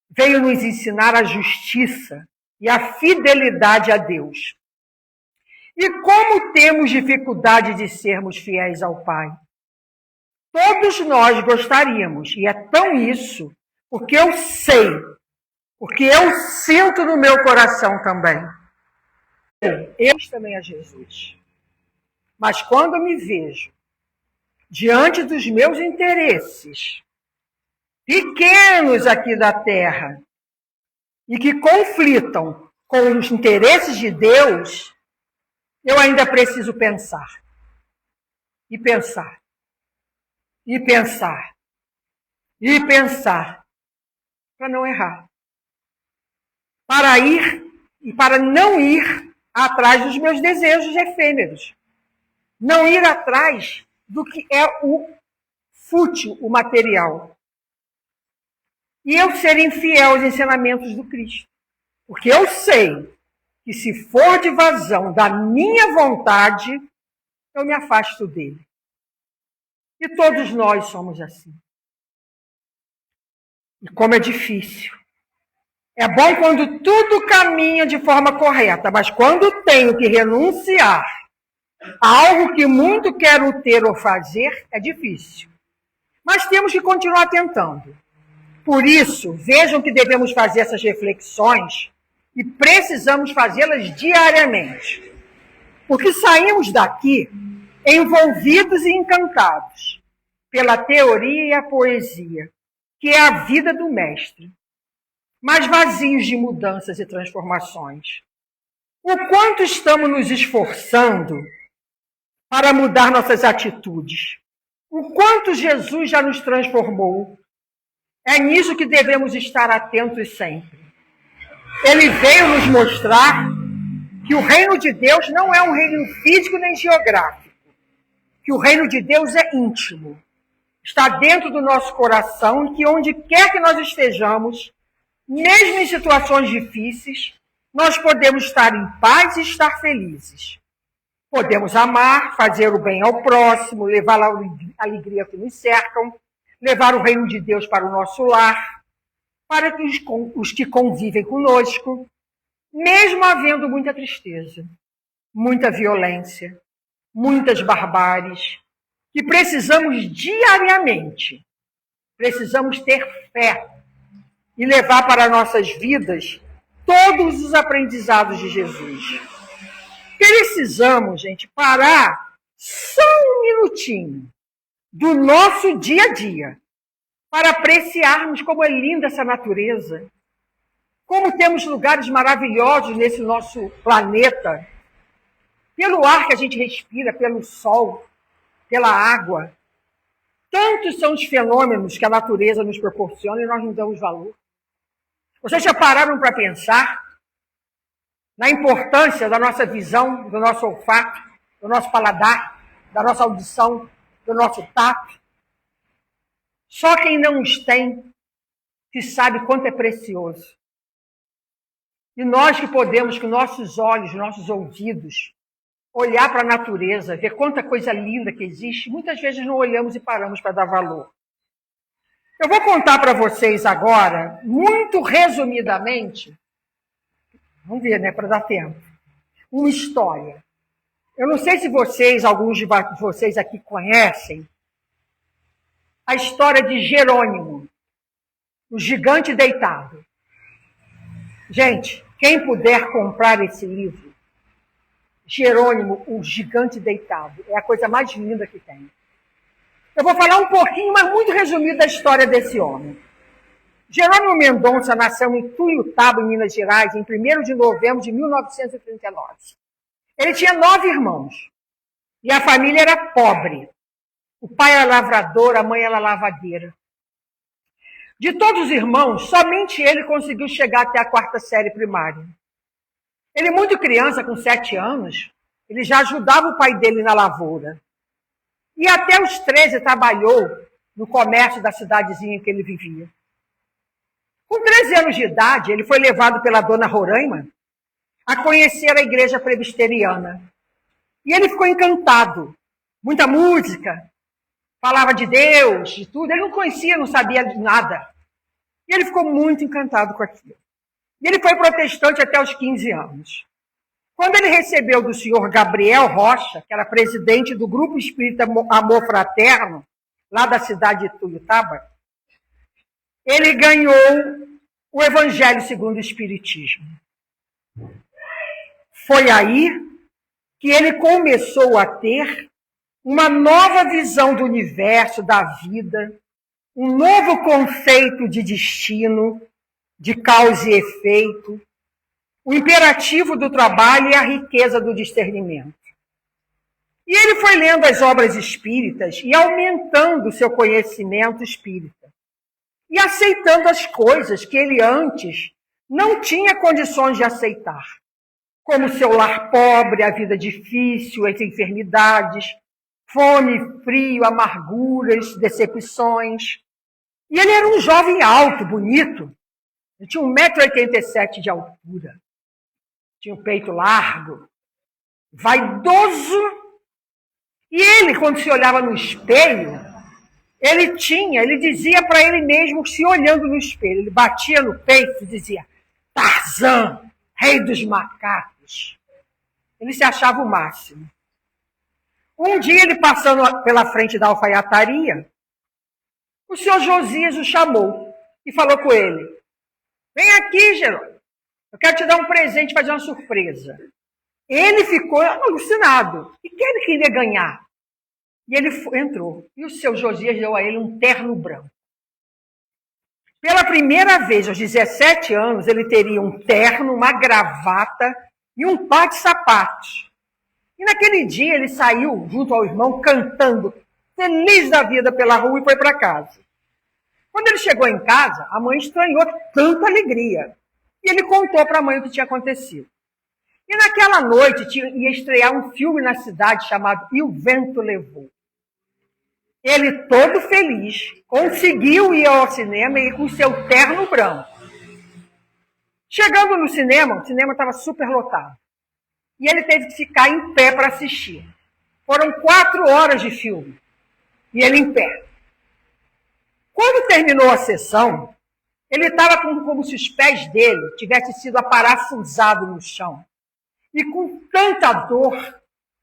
Veio nos ensinar a justiça e a fidelidade a Deus. E como temos dificuldade de sermos fiéis ao Pai? Todos nós gostaríamos, e é tão isso, porque eu sei, porque eu sinto no meu coração também. Eu também a Jesus. Mas quando me vejo diante dos meus interesses pequenos aqui da terra e que conflitam com os interesses de Deus, eu ainda preciso pensar. E pensar. E pensar. E pensar. Para não errar. Para ir e para não ir atrás dos meus desejos efêmeros. Não ir atrás do que é o fútil, o material. E eu ser infiel aos ensinamentos do Cristo. Porque eu sei que se for de vazão da minha vontade, eu me afasto dele. E todos nós somos assim. E como é difícil. É bom quando tudo caminha de forma correta, mas quando tenho que renunciar a algo que muito quero ter ou fazer, é difícil. Mas temos que continuar tentando. Por isso, vejam que devemos fazer essas reflexões e precisamos fazê-las diariamente. Porque saímos daqui envolvidos e encantados pela teoria e a poesia, que é a vida do mestre, mas vazios de mudanças e transformações. O quanto estamos nos esforçando para mudar nossas atitudes? O quanto Jesus já nos transformou? É nisso que devemos estar atentos sempre. Ele veio nos mostrar que o reino de Deus não é um reino físico nem geográfico, que o reino de Deus é íntimo, está dentro do nosso coração e que onde quer que nós estejamos, mesmo em situações difíceis, nós podemos estar em paz e estar felizes. Podemos amar, fazer o bem ao próximo, levar a alegria que nos cercam, levar o reino de Deus para o nosso lar, para os que convivem conosco, mesmo havendo muita tristeza, muita violência, muitas barbáries, que precisamos diariamente, precisamos ter fé e levar para nossas vidas todos os aprendizados de Jesus. Precisamos, gente, parar só um minutinho do nosso dia a dia para apreciarmos como é linda essa natureza, como temos lugares maravilhosos nesse nosso planeta, pelo ar que a gente respira, pelo sol, pela água. Tantos são os fenômenos que a natureza nos proporciona e nós não damos valor. Vocês já pararam para pensar na importância da nossa visão, do nosso olfato, do nosso paladar, da nossa audição, do nosso tato? Só quem não os tem que sabe quanto é precioso. E nós que podemos, com nossos olhos, nossos ouvidos, olhar para a natureza, ver quanta coisa linda que existe, muitas vezes não olhamos e paramos para dar valor. Eu vou contar para vocês agora, muito resumidamente, vamos ver, né, para dar tempo, uma história. Eu não sei se vocês, alguns de vocês aqui conhecem, a história de Jerônimo, o gigante deitado. Gente, quem puder comprar esse livro, Jerônimo, o gigante deitado, é a coisa mais linda que tem. Eu vou falar um pouquinho, mas muito resumido, da história desse homem. Jerônimo Mendonça nasceu em Tuiutaba, em Minas Gerais, em 1º de novembro de 1939. Ele tinha 9 irmãos. E a família era pobre. O pai era lavrador, a mãe era lavadeira. De todos os irmãos, somente ele conseguiu chegar até a 4ª série primária. Ele, muito criança, com 7 anos, ele já ajudava o pai dele na lavoura. E até os 13 trabalhou no comércio da cidadezinha em que ele vivia. Com 13 anos de idade, ele foi levado pela dona Roraima a conhecer a igreja presbiteriana. E ele ficou encantado. Muita música, falava de Deus, de tudo. Ele não conhecia, não sabia de nada. E ele ficou muito encantado com aquilo. E ele foi protestante até os 15 anos. Quando ele recebeu do senhor Gabriel Rocha, que era presidente do Grupo Espírita Amor Fraterno, lá da cidade de Tuiutaba, ele ganhou o Evangelho segundo o Espiritismo. Foi aí que ele começou a ter uma nova visão do universo, da vida, um novo conceito de destino, de causa e efeito, o imperativo do trabalho e a riqueza do discernimento. E ele foi lendo as obras espíritas e aumentando o seu conhecimento espírita. E aceitando as coisas que ele antes não tinha condições de aceitar, como o seu lar pobre, a vida difícil, as enfermidades, fome, frio, amarguras, decepções. E ele era um jovem alto, bonito. Ele tinha 1,87 m de altura. Tinha o peito largo, vaidoso. E ele, quando se olhava no espelho, ele dizia para ele mesmo, se olhando no espelho, ele batia no peito e dizia: Tarzan, rei dos macacos. Ele se achava o máximo. Um dia, ele passando pela frente da alfaiataria, o senhor Josias o chamou e falou com ele: vem aqui, Jerônimo, eu quero te dar um presente, fazer uma surpresa. Ele ficou alucinado. O que ele queria ganhar? E ele entrou. E o seu Josias deu a ele um terno branco. Pela primeira vez, aos 17 anos, ele teria um terno, uma gravata e um par de sapatos. E naquele dia ele saiu junto ao irmão cantando, feliz da vida pela rua, e foi para casa. Quando ele chegou em casa, a mãe estranhou tanta alegria. E ele contou para a mãe o que tinha acontecido. E naquela noite ia estrear um filme na cidade chamado E o Vento Levou. Ele, todo feliz, conseguiu ir ao cinema e ir com seu terno branco. Chegando no cinema, o cinema estava super lotado. E ele teve que ficar em pé para assistir. Foram 4 horas de filme. E ele em pé. Quando terminou a sessão, ele estava como se os pés dele tivessem sido aparafusados no chão. E com tanta dor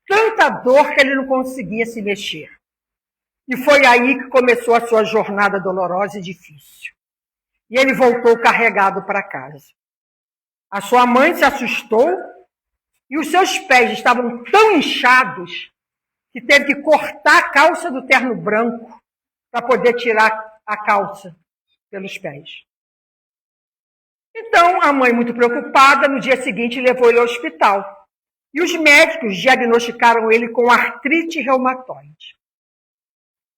que ele não conseguia se mexer. E foi aí que começou a sua jornada dolorosa e difícil. E ele voltou carregado para casa. A sua mãe se assustou e os seus pés estavam tão inchados que teve que cortar a calça do terno branco para poder tirar a calça pelos pés. Então, a mãe, muito preocupada, no dia seguinte levou ele ao hospital. E os médicos diagnosticaram ele com artrite reumatoide.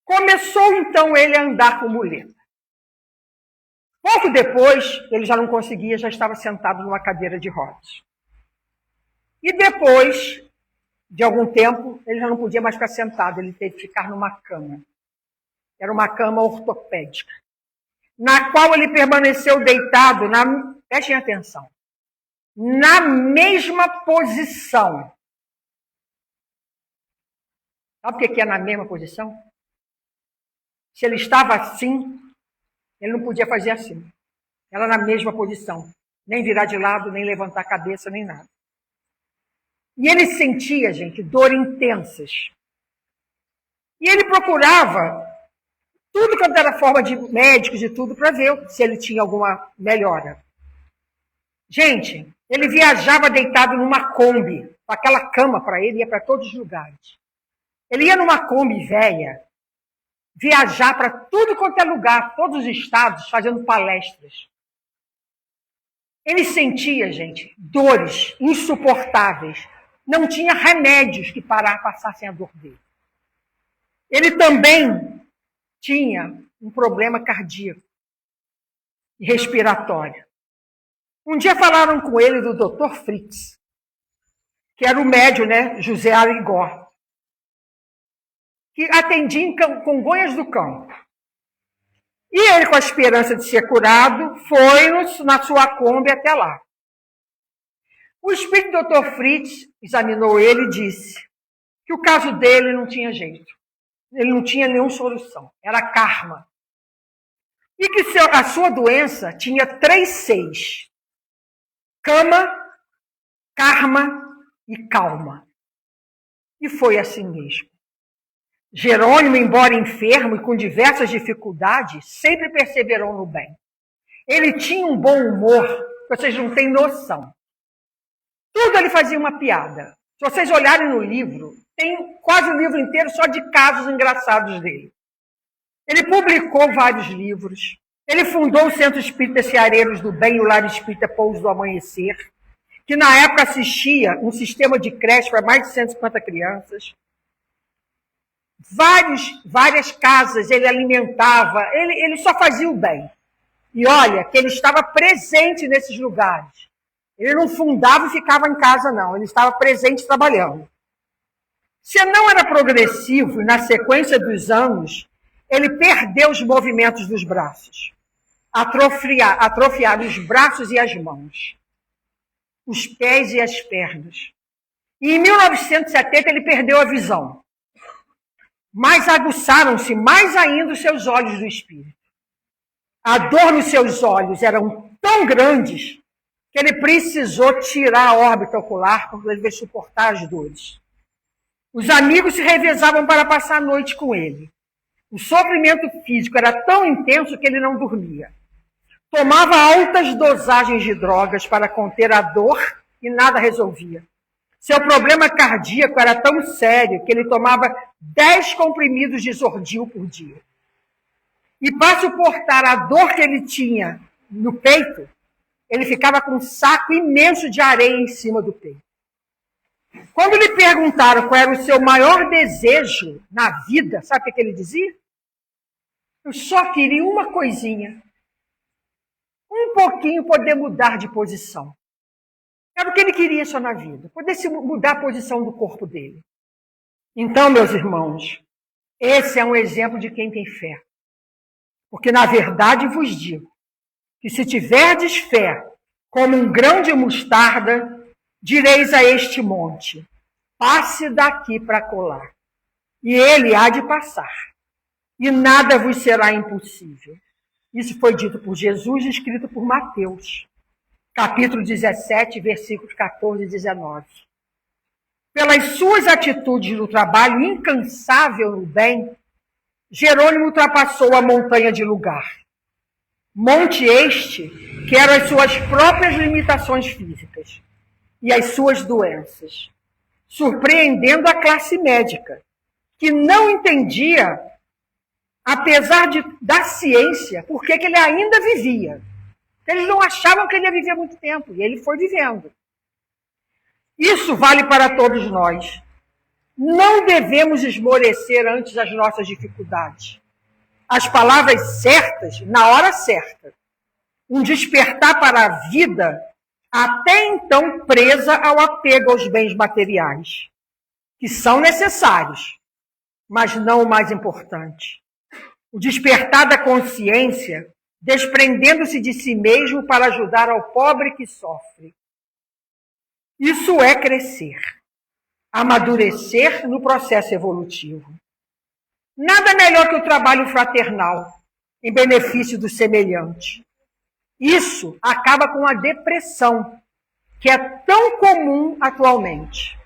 Começou, então, ele a andar com muleta. Pouco depois, ele já não conseguia, já estava sentado numa cadeira de rodas. E depois de algum tempo, ele já não podia mais ficar sentado, ele teve que ficar numa cama. Era uma cama ortopédica, na qual ele permaneceu deitado, prestem atenção, na mesma posição. Sabe o que é na mesma posição? Se ele estava assim, ele não podia fazer assim. Era na mesma posição. Nem virar de lado, nem levantar a cabeça, nem nada. E ele sentia, gente, dor intensas. E ele procurava tudo quanto era forma de médicos e tudo para ver se ele tinha alguma melhora. Gente, ele viajava deitado numa Kombi, com aquela cama para ele, ia para todos os lugares. Ele ia numa Kombi velha, viajar para tudo quanto é lugar, todos os estados, fazendo palestras. Ele sentia, gente, dores insuportáveis. Não tinha remédios que passassem a dor dele. Ele também tinha um problema cardíaco e respiratório. Um dia falaram com ele do Dr. Fritz, que era o médium, né, José Arigó, que atendia em Congonhas do Campo. E ele, com a esperança de ser curado, foi na sua Kombi até lá. O espírito do Dr. Fritz examinou ele e disse que o caso dele não tinha jeito. Ele não tinha nenhuma solução. Era karma. E que a sua doença tinha 3 Cs. Cama, karma e calma. E foi assim mesmo. Jerônimo, embora enfermo e com diversas dificuldades, sempre perseverou no bem. Ele tinha um bom humor, vocês não têm noção. Tudo ele fazia uma piada. Se vocês olharem no livro, tem quase o livro inteiro só de casos engraçados dele. Ele publicou vários livros. Ele fundou o Centro Espírita Ceareiros do Bem e o Lar Espírita Pouso do Amanhecer, que na época assistia um sistema de creche para mais de 150 crianças. Várias casas ele alimentava, ele só fazia o bem. E olha, que ele estava presente nesses lugares. Ele não fundava e ficava em casa, não. Ele estava presente trabalhando. Se não era progressivo, e na sequência dos anos, ele perdeu os movimentos dos braços. Atrofiaram os braços e as mãos. Os pés e as pernas. E em 1970 ele perdeu a visão. Mas aguçaram-se mais ainda os seus olhos do espírito. A dor nos seus olhos eram tão grandes que ele precisou tirar a órbita ocular para poder suportar as dores. Os amigos se revezavam para passar a noite com ele. O sofrimento físico era tão intenso que ele não dormia. Tomava altas dosagens de drogas para conter a dor e nada resolvia. Seu problema cardíaco era tão sério que ele tomava 10 comprimidos de Zordil por dia. E para suportar a dor que ele tinha no peito, ele ficava com um saco imenso de areia em cima do peito. Quando lhe perguntaram qual era o seu maior desejo na vida, sabe o que ele dizia? Eu só queria uma coisinha. Um pouquinho poder mudar de posição. Era o que ele queria só na vida. Poder se mudar a posição do corpo dele. Então, meus irmãos, esse é um exemplo de quem tem fé. Porque, na verdade, vos digo que se tiverdes fé como um grão de mostarda, direis a este monte, passe daqui para colar. E ele há de passar. E nada vos será impossível. Isso foi dito por Jesus e escrito por Mateus, capítulo 17, versículos 14 e 19. Pelas suas atitudes no trabalho incansável no bem, Jerônimo ultrapassou a montanha de lugar. Monte este que eram as suas próprias limitações físicas e as suas doenças, surpreendendo a classe médica, que não entendia, apesar da ciência, por que ele ainda vivia. Eles não achavam que ele ia viver muito tempo, e ele foi vivendo. Isso vale para todos nós. Não devemos esmorecer antes das nossas dificuldades. As palavras certas, na hora certa. Um despertar para a vida, até então presa ao apego aos bens materiais, que são necessários, mas não o mais importante. O despertar da consciência, desprendendo-se de si mesmo para ajudar ao pobre que sofre. Isso é crescer, amadurecer no processo evolutivo. Nada melhor que o trabalho fraternal, em benefício do semelhante. Isso acaba com a depressão, que é tão comum atualmente.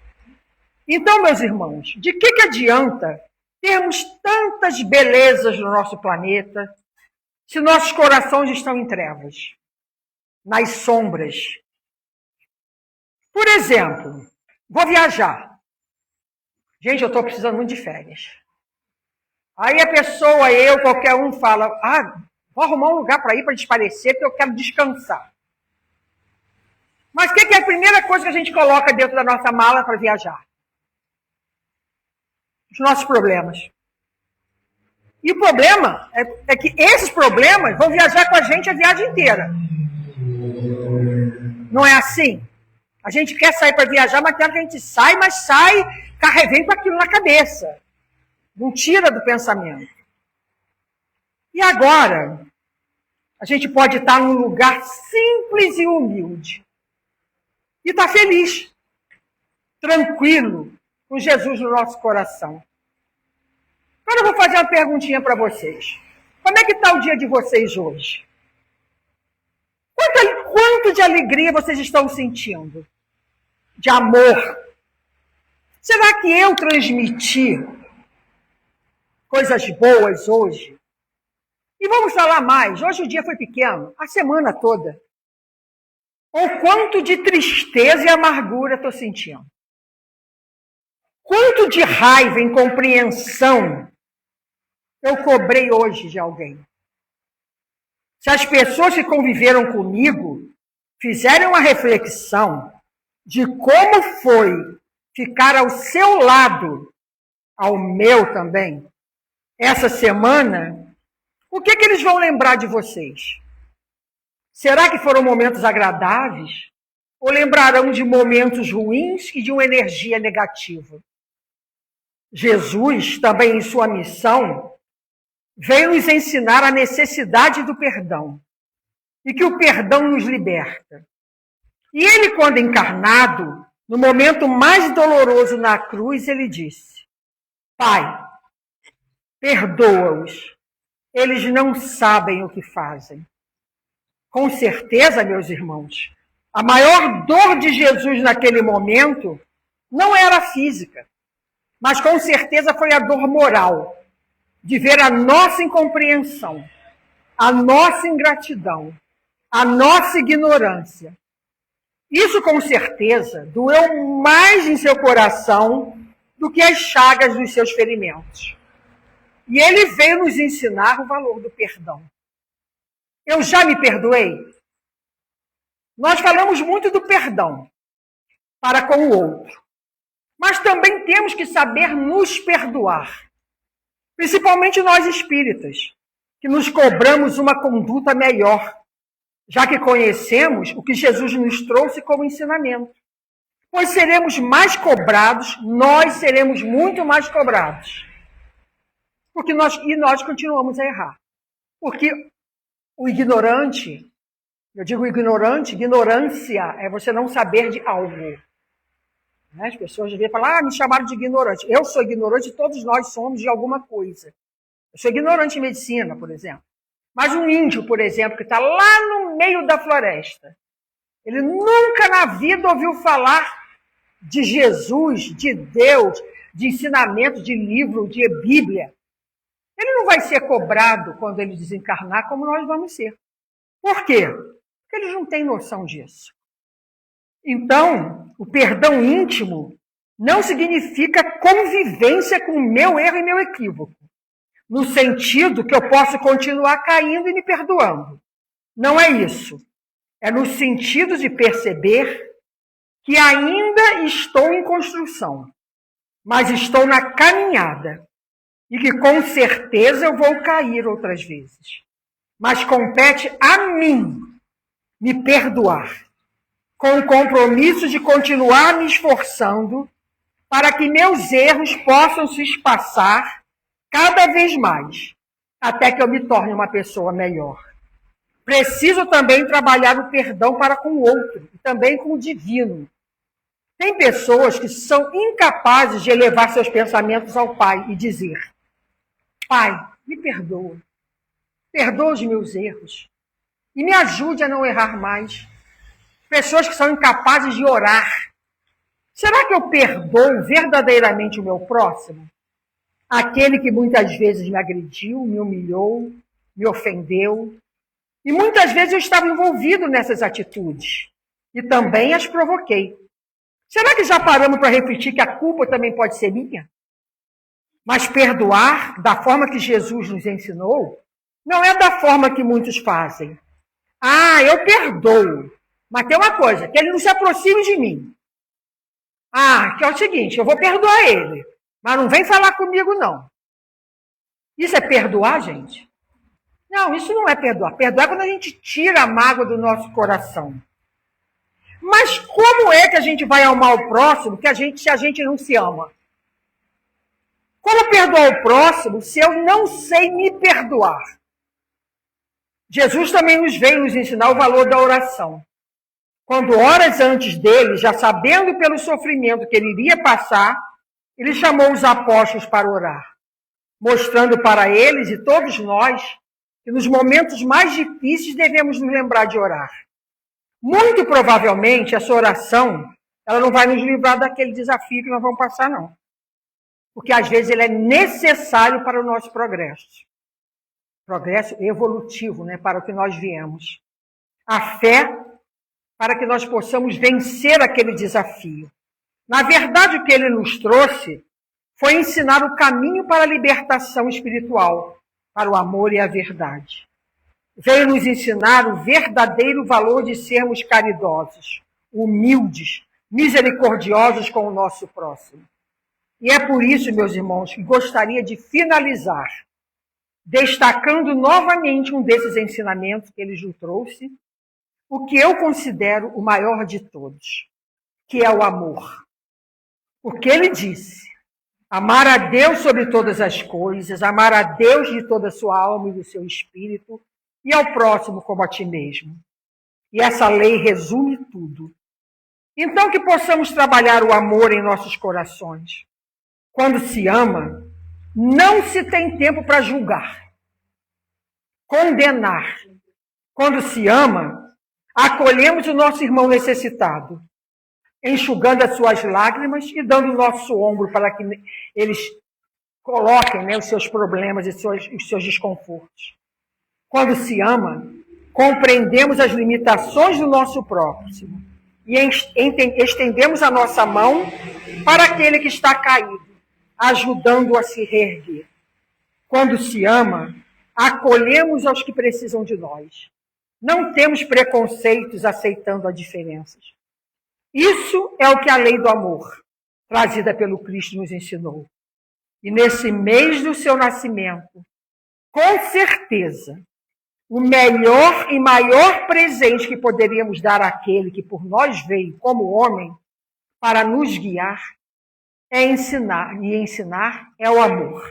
Então, meus irmãos, de que adianta termos tantas belezas no nosso planeta se nossos corações estão em trevas, nas sombras? Por exemplo, vou viajar. Gente, eu estou precisando muito de férias. Aí a pessoa, qualquer um fala, vou arrumar um lugar para ir para desaparecer, porque eu quero descansar. Mas o que é a primeira coisa que a gente coloca dentro da nossa mala para viajar? Os nossos problemas. E o problema é que esses problemas vão viajar com a gente a viagem inteira. Não é assim? A gente quer sair para viajar, mas quer que a gente sai, mas sai carregando com aquilo na cabeça. Não tira do pensamento. E agora, a gente pode estar num lugar simples e humilde. E estar feliz, tranquilo, com Jesus no nosso coração. Agora eu vou fazer uma perguntinha para vocês. Como é que está o dia de vocês hoje? Quanto de alegria vocês estão sentindo? De amor? Será que eu transmiti coisas boas hoje? E vamos falar mais. Hoje o dia foi pequeno, a semana toda. O quanto de tristeza e amargura estou sentindo? Quanto de raiva, incompreensão eu cobrei hoje de alguém? Se as pessoas que conviveram comigo fizerem uma reflexão de como foi ficar ao seu lado, ao meu também, essa semana, o que eles vão lembrar de vocês? Será que foram momentos agradáveis? Ou lembrarão de momentos ruins e de uma energia negativa? Jesus, também em sua missão, veio nos ensinar a necessidade do perdão e que o perdão nos liberta. E ele, quando encarnado, no momento mais doloroso na cruz, ele disse: Pai, perdoa-os, eles não sabem o que fazem. Com certeza, meus irmãos, a maior dor de Jesus naquele momento não era física, mas com certeza foi a dor moral, de ver a nossa incompreensão, a nossa ingratidão, a nossa ignorância. Isso, com certeza, doeu mais em seu coração do que as chagas dos seus ferimentos. E ele veio nos ensinar o valor do perdão. Eu já me perdoei? Nós falamos muito do perdão para com o outro, mas também temos que saber nos perdoar. Principalmente nós espíritas, que nos cobramos uma conduta melhor, já que conhecemos o que Jesus nos trouxe como ensinamento. Pois seremos mais cobrados, nós seremos muito mais cobrados. Porque nós continuamos a errar. Porque o ignorante, eu digo ignorante, ignorância é você não saber de algo. As pessoas devem falar, me chamaram de ignorante. Eu sou ignorante, todos nós somos de alguma coisa. Eu sou ignorante em medicina, por exemplo. Mas um índio, por exemplo, que está lá no meio da floresta, ele nunca na vida ouviu falar de Jesus, de Deus, de ensinamento, de livro, de Bíblia. Ele não vai ser cobrado quando ele desencarnar como nós vamos ser. Por quê? Porque eles não têm noção disso. Então, o perdão íntimo não significa convivência com o meu erro e meu equívoco, no sentido que eu posso continuar caindo e me perdoando. Não é isso. É no sentido de perceber que ainda estou em construção, mas estou na caminhada e que com certeza eu vou cair outras vezes. Mas compete a mim me perdoar, com o compromisso de continuar me esforçando para que meus erros possam se espaçar cada vez mais, até que eu me torne uma pessoa melhor. Preciso também trabalhar o perdão para com o outro, e também com o divino. Tem pessoas que são incapazes de elevar seus pensamentos ao Pai e dizer: Pai, me perdoa, perdoa os meus erros e me ajude a não errar mais. Pessoas que são incapazes de orar. Será que eu perdoo verdadeiramente o meu próximo? Aquele que muitas vezes me agrediu, me humilhou, me ofendeu. E muitas vezes eu estava envolvido nessas atitudes e também as provoquei. Será que já paramos para refletir que a culpa também pode ser minha? Mas perdoar da forma que Jesus nos ensinou não é da forma que muitos fazem. Ah, eu perdoo. Mas tem uma coisa, que ele não se aproxime de mim. Ah, que é o seguinte, eu vou perdoar ele, mas não vem falar comigo, não. Isso é perdoar, gente? Não, isso não é perdoar. Perdoar é quando a gente tira a mágoa do nosso coração. Mas como é que a gente vai amar o próximo se a gente não se ama? Como perdoar o próximo se eu não sei me perdoar? Jesus também nos veio nos ensinar o valor da oração. Quando horas antes dele, já sabendo pelo sofrimento que ele iria passar, ele chamou os apóstolos para orar, mostrando para eles e todos nós que nos momentos mais difíceis devemos nos lembrar de orar. Muito provavelmente essa oração, ela não vai nos livrar daquele desafio que nós vamos passar, não. Porque às vezes ele é necessário para o nosso progresso. Progresso evolutivo, né, para o que nós viemos. A fé para que nós possamos vencer aquele desafio. Na verdade, o que ele nos trouxe foi ensinar o caminho para a libertação espiritual, para o amor e a verdade. Veio nos ensinar o verdadeiro valor de sermos caridosos, humildes, misericordiosos com o nosso próximo. E é por isso, meus irmãos, que gostaria de finalizar destacando novamente um desses ensinamentos que ele nos trouxe, o que eu considero o maior de todos, que é o amor. Porque ele disse: amar a Deus sobre todas as coisas, amar a Deus de toda a sua alma e do seu espírito, e ao próximo como a ti mesmo. E essa lei resume tudo. Então que possamos trabalhar o amor em nossos corações. Quando se ama, não se tem tempo para julgar, condenar. Quando se ama, acolhemos o nosso irmão necessitado, enxugando as suas lágrimas e dando o nosso ombro para que eles coloquem, né, os seus problemas e os seus desconfortos. Quando se ama, compreendemos as limitações do nosso próximo e estendemos a nossa mão para aquele que está caído, ajudando-o a se reerguer. Quando se ama, acolhemos aos que precisam de nós. Não temos preconceitos aceitando as diferenças. Isso é o que a lei do amor, trazida pelo Cristo, nos ensinou. E nesse mês do seu nascimento, Com certeza, o melhor e maior presente que poderíamos dar àquele que por nós veio como homem para nos guiar é ensinar, e ensinar é o amor.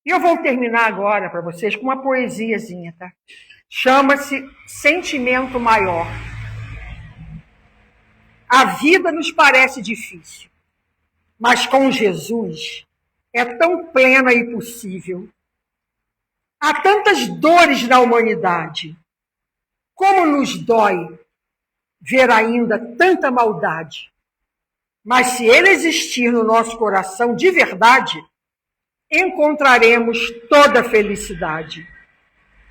E eu vou terminar agora para vocês com uma poesiazinha, tá? Chama-se Sentimento Maior. A vida nos parece difícil, mas com Jesus é tão plena e possível. Há tantas dores na humanidade. Como nos dói ver ainda tanta maldade. Mas se ele existir no nosso coração de verdade, encontraremos toda a felicidade.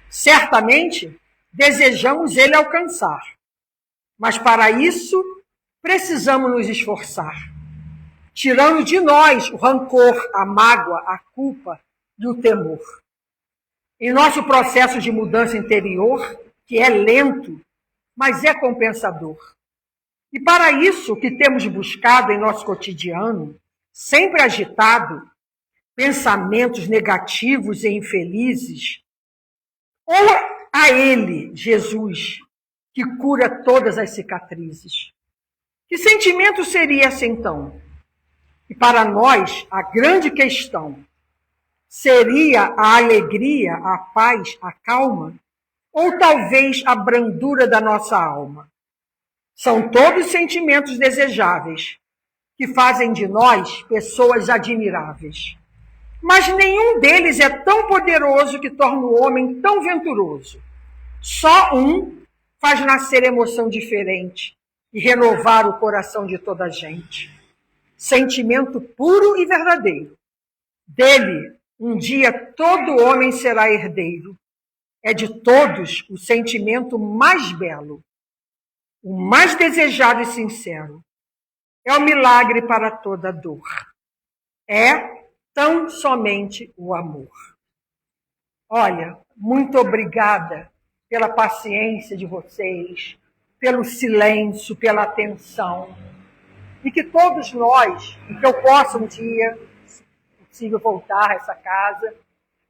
Certamente, desejamos ele alcançar. Mas para isso, precisamos nos esforçar, tirando de nós o rancor, a mágoa, a culpa e o temor. Em nosso processo de mudança interior, que é lento, mas é compensador. E para isso, o que temos buscado em nosso cotidiano, sempre agitado, pensamentos negativos e infelizes, ou a ele, Jesus, que cura todas as cicatrizes. Que sentimento seria esse então? E para nós, a grande questão seria a alegria, a paz, a calma, ou talvez a brandura da nossa alma? São todos sentimentos desejáveis, que fazem de nós pessoas admiráveis. Mas nenhum deles é tão poderoso que torna o homem tão venturoso. Só um faz nascer emoção diferente e renovar o coração de toda a gente. Sentimento puro e verdadeiro. Dele, um dia todo homem será herdeiro. É de todos o sentimento mais belo, o mais desejado e sincero. É o milagre para toda dor. É tão somente o amor. Olha, muito obrigada pela paciência de vocês, pelo silêncio, pela atenção. E que todos nós, e que eu possa um dia, se possível, voltar a essa casa,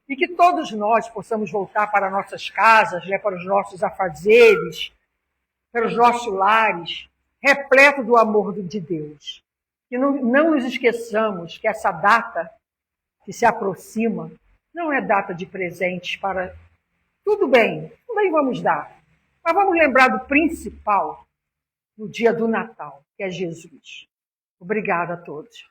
e que todos nós possamos voltar para nossas casas, né, para os nossos afazeres, para os nossos lares, repleto do amor de Deus. Que não nos esqueçamos que essa data que se aproxima não é data de presentes para... Tudo bem vamos dar, mas vamos lembrar do principal no dia do Natal, que é Jesus. Obrigada a todos.